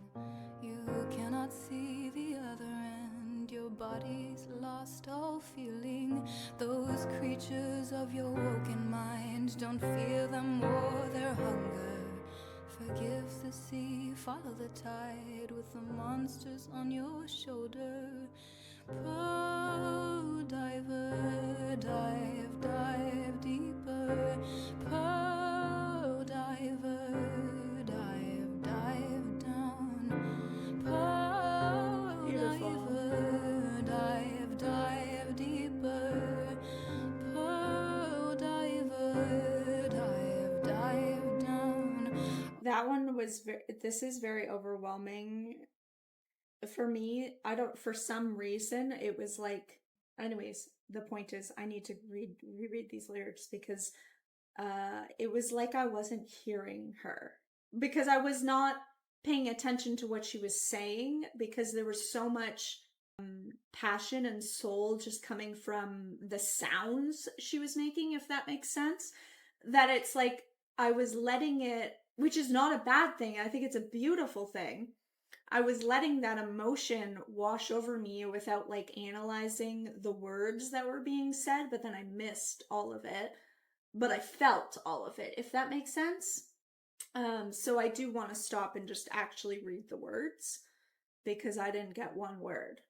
You cannot see the other end. Your body's lost all feeling. Those creatures of your woken mind, don't fear them or their hunger. Forgive the sea, follow the tide with the monsters on your shoulder. Pearl diver, dive, dive deeper. Pearl diver, dive, dive down. Pearl diver, dive, dive deeper. Pearl diver, dive, dive down. That one was this is very overwhelming for me. For some reason, it was like, anyways, the point is I need to reread these lyrics because it was like I wasn't hearing her, because I was not paying attention to what she was saying, because there was so much passion and soul just coming from the sounds she was making, if that makes sense, that it's like I was letting it, which is not a bad thing. I think it's a beautiful thing. I was letting that emotion wash over me without like analyzing the words that were being said, but then I missed all of it, but I felt all of it, if that makes sense. So I do want to stop and just actually read the words, because I didn't get one word.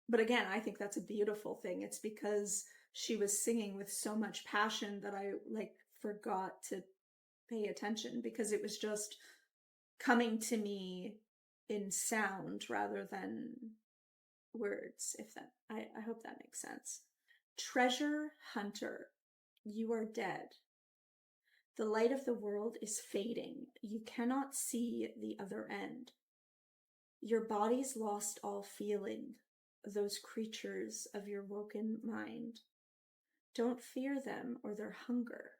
But again, I think that's a beautiful thing. It's because she was singing with so much passion that I like forgot to pay attention, because it was just coming to me in sound rather than words, if that, I hope that makes sense. Treasure hunter, you are dead. The light of the world is fading. You cannot see the other end. Your body's lost all feeling, those creatures of your woken mind. Don't fear them or their hunger.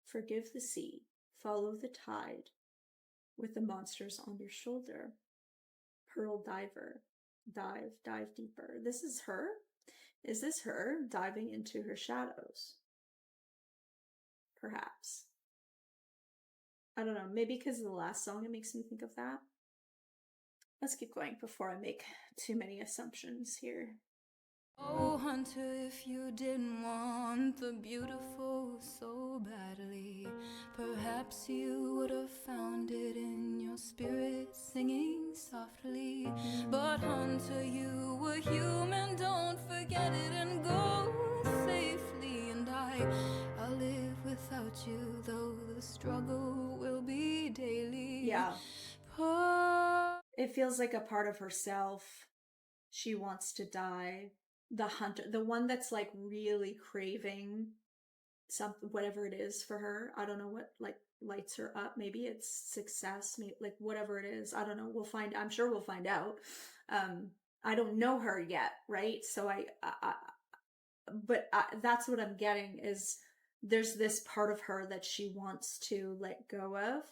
Forgive the sea, follow the tide, with the monsters on your shoulder. Pearl diver, dive, dive deeper. This is her? Is this her diving into her shadows? Perhaps. I don't know, maybe because of the last song it makes me think of that. Let's keep going before I make too many assumptions here. Oh, hunter, if you didn't want the beautiful so badly, perhaps you would have found it in your spirit singing softly. But hunter, you were human, don't forget it and go safely. And I'll live without you, though the struggle will be daily. Yeah. It feels like a part of herself. She wants to die. The hunter, the one that's like really craving something, whatever it is for her. I don't know what like lights her up. Maybe it's success, maybe like whatever it is. I don't know. I'm sure we'll find out. I don't know her yet, right? So that's what I'm getting is there's this part of her that she wants to let go of.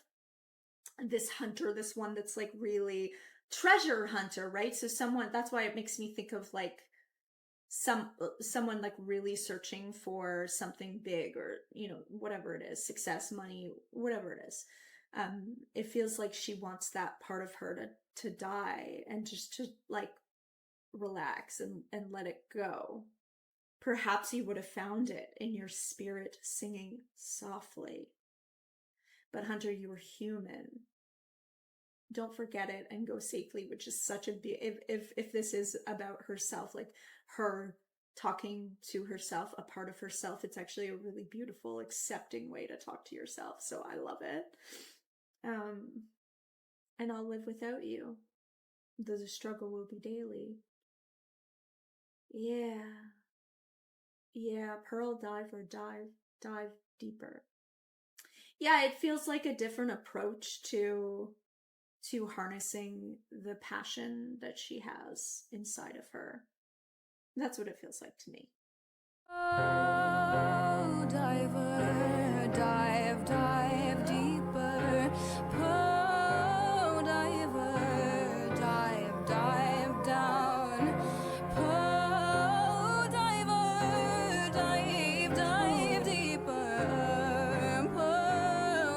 This hunter, this one that's like really treasure hunter, right? So that's why it makes me think of like someone like really searching for something big, or whatever it is, success, money, whatever it is. It feels like she wants that part of her to die and just to like relax and let it go. Perhaps you would have found it in your spirit singing softly. But hunter, you were human. Don't forget it and go safely, which is such a if this is about herself, like her talking to herself, a part of herself, it's actually a really beautiful, accepting way to talk to yourself. So I love it. And I'll live without you, though the struggle will be daily. Yeah, pearl diver, dive deeper. Yeah, it feels like a different approach to harnessing the passion that she has inside of her. That's what it feels like to me. Oh, diver, dive, dive deeper. Pearl diver, dive, dive down. Pearl diver, dive, dive deeper. Pearl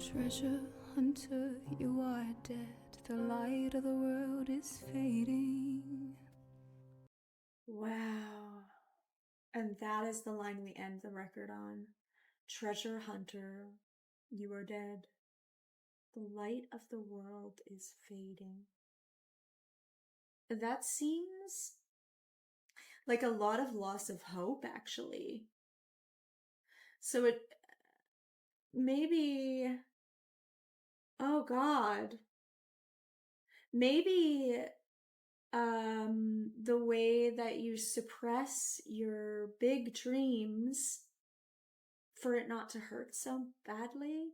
Treasure hunter, you are dead. The light of the world is fading. Wow. And that is the line we end the record on. Treasure hunter, you are dead. The light of the world is fading. That seems like a lot of loss of hope, actually. So it maybe, oh God, maybe the way that you suppress your big dreams for it not to hurt so badly.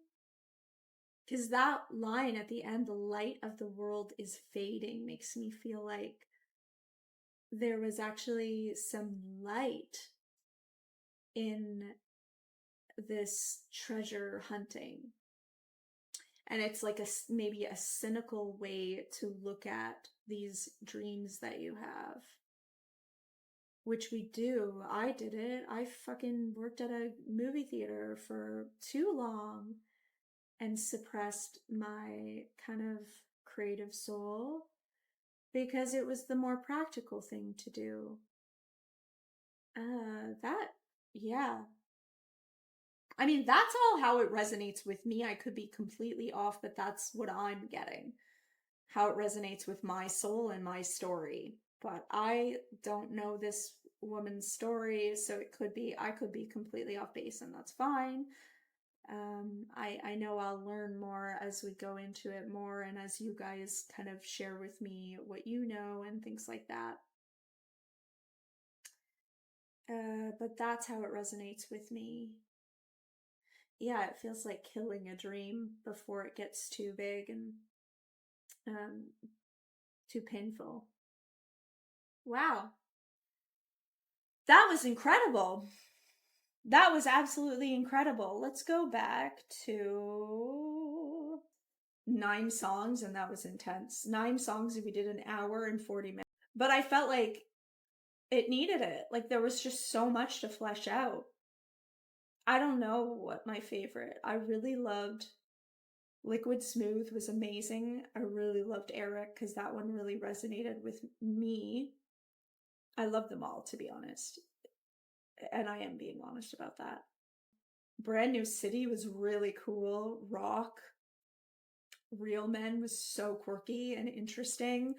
Because that line at the end, the light of the world is fading, makes me feel like there was actually some light in this treasure hunting. And it's like maybe a cynical way to look at these dreams that you have. Which we do. I did it. I fucking worked at a movie theater for too long and suppressed my kind of creative soul because it was the more practical thing to do. Yeah. I mean, that's all how it resonates with me. I could be completely off, but that's what I'm getting. How it resonates with my soul and my story. But I don't know this woman's story, so I could be completely off base, and that's fine. I know I'll learn more as we go into it more, and as you guys kind of share with me what you know and things like that. But that's how it resonates with me. Yeah, it feels like killing a dream before it gets too big and too painful. Wow. That was incredible. That was absolutely incredible. Let's go back to 9 songs, and that was intense. 9 songs if we did an hour and 40 minutes. But I felt like it needed it. Like there was just so much to flesh out. I don't know what my favorite. I really loved Liquid Smooth was amazing. I really loved Eric because that one really resonated with me. I love them all, to be honest. And I am being honest about that. Brand New City was really cool. Rock. Real Men was so quirky and interesting.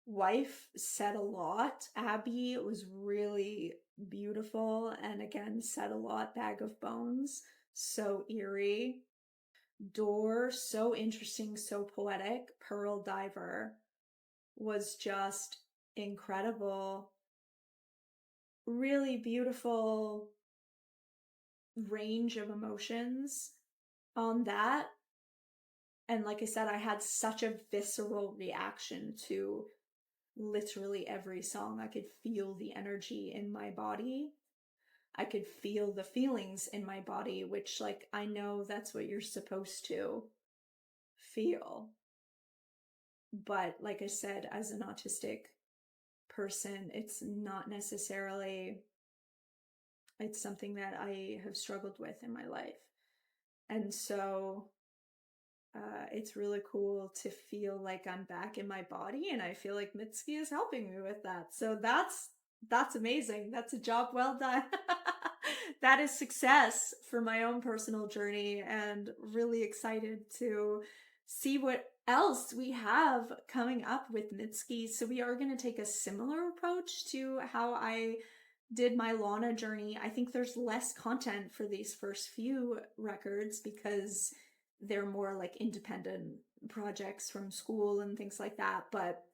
Wife said a lot. Abbey was really beautiful and again said a lot. Bag of Bones, so eerie. Door, so interesting, so poetic. Pearl Diver was just incredible. Really beautiful range of emotions on that. And like I said, I had such a visceral reaction to literally every song. I could feel the energy in my body. I could feel the feelings in my body, which, like, I know that's what you're supposed to feel. But like I said, as an autistic person, it's not necessarily, it's something that I have struggled with in my life. And so it's really cool to feel like I'm back in my body, and I feel like MITSKI is helping me with that. So that's amazing. That's a job well done. That is success for my own personal journey, and really excited to see what else we have coming up with MITSKI. So we are going to take a similar approach to how I did my Lana journey. I think there's less content for these first few records because they're more like independent projects from school and things like that, but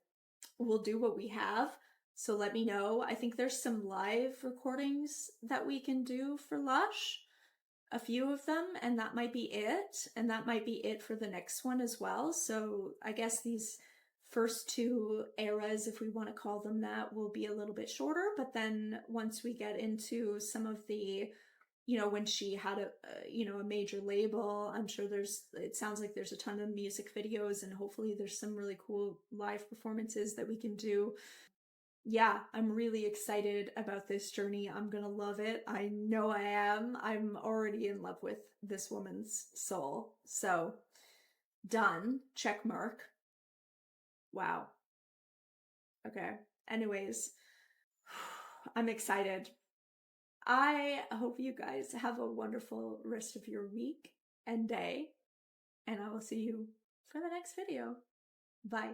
we'll do what we have. So let me know. I think there's some live recordings that we can do for Lush, a few of them, and that might be it. And that might be it for the next one as well. So I guess these first 2 eras, if we want to call them that, will be a little bit shorter. But then once we get into some of the, when she had a major label, I'm sure it sounds like there's a ton of music videos, and hopefully there's some really cool live performances that we can do. Yeah, I'm really excited about this journey. I'm gonna love it. I know I am. I'm already in love with this woman's soul. So Done. Check mark. Wow. Okay. Anyways, I'm excited. I hope you guys have a wonderful rest of your week and day, and I will see you for the next video. Bye.